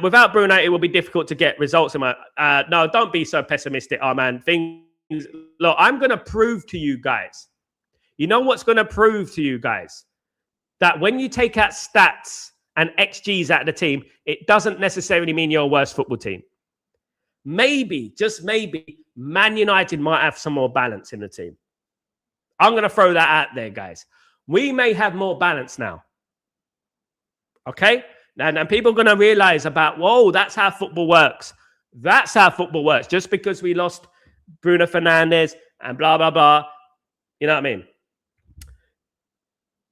Without Bruno, it will be difficult to get results. No, don't be so pessimistic, man. Look, I'm going to prove to you guys. You know what's going to prove to you guys? That when you take out stats and XGs out of the team, it doesn't necessarily mean you're a worse football team. Maybe, just maybe, Man United might have some more balance in the team. I'm going to throw that out there, guys. We may have more balance now. Okay? And people are going to realize about, whoa, that's how football works. That's how football works. Just because we lost Bruno Fernandes and blah, blah, blah. You know what I mean?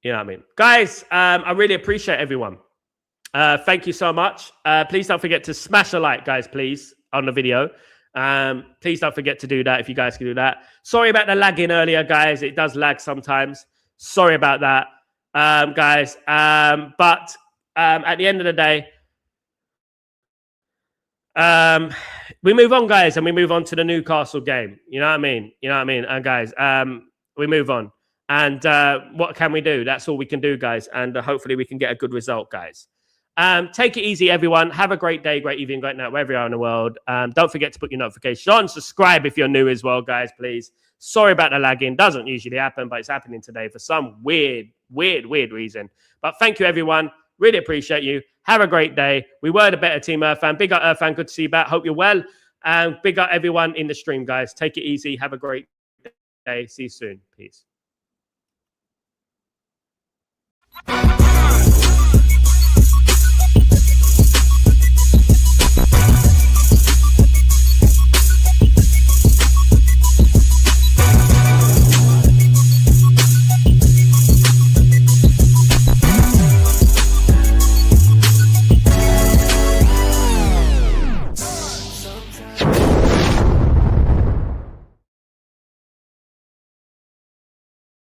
You know what I mean? Guys, I really appreciate everyone. Thank you so much. Please don't forget to smash a like, guys, please, on the video. Please don't forget to do that if you guys can do that. Sorry about the lagging earlier, guys. It does lag sometimes. Sorry about that, guys. But at the end of the day, we move on, guys, and we move on to the Newcastle game. You know what I mean? You know what I mean? And guys, we move on. And what can we do? That's all we can do, guys. And hopefully we can get a good result, guys. Take it easy, everyone. Have a great day, great evening, great night, wherever you are in the world. Don't forget to put your notifications on. Subscribe if you're new as well, guys, please. Sorry about the lagging. Doesn't usually happen, but it's happening today for some weird reason. But thank you, everyone. Really appreciate you. Have a great day. We were the better team, Earthfan. Big up, Earthfan. Good to see you back. Hope you're well. And big up everyone in the stream, guys. Take it easy. Have a great day. See you soon. Peace.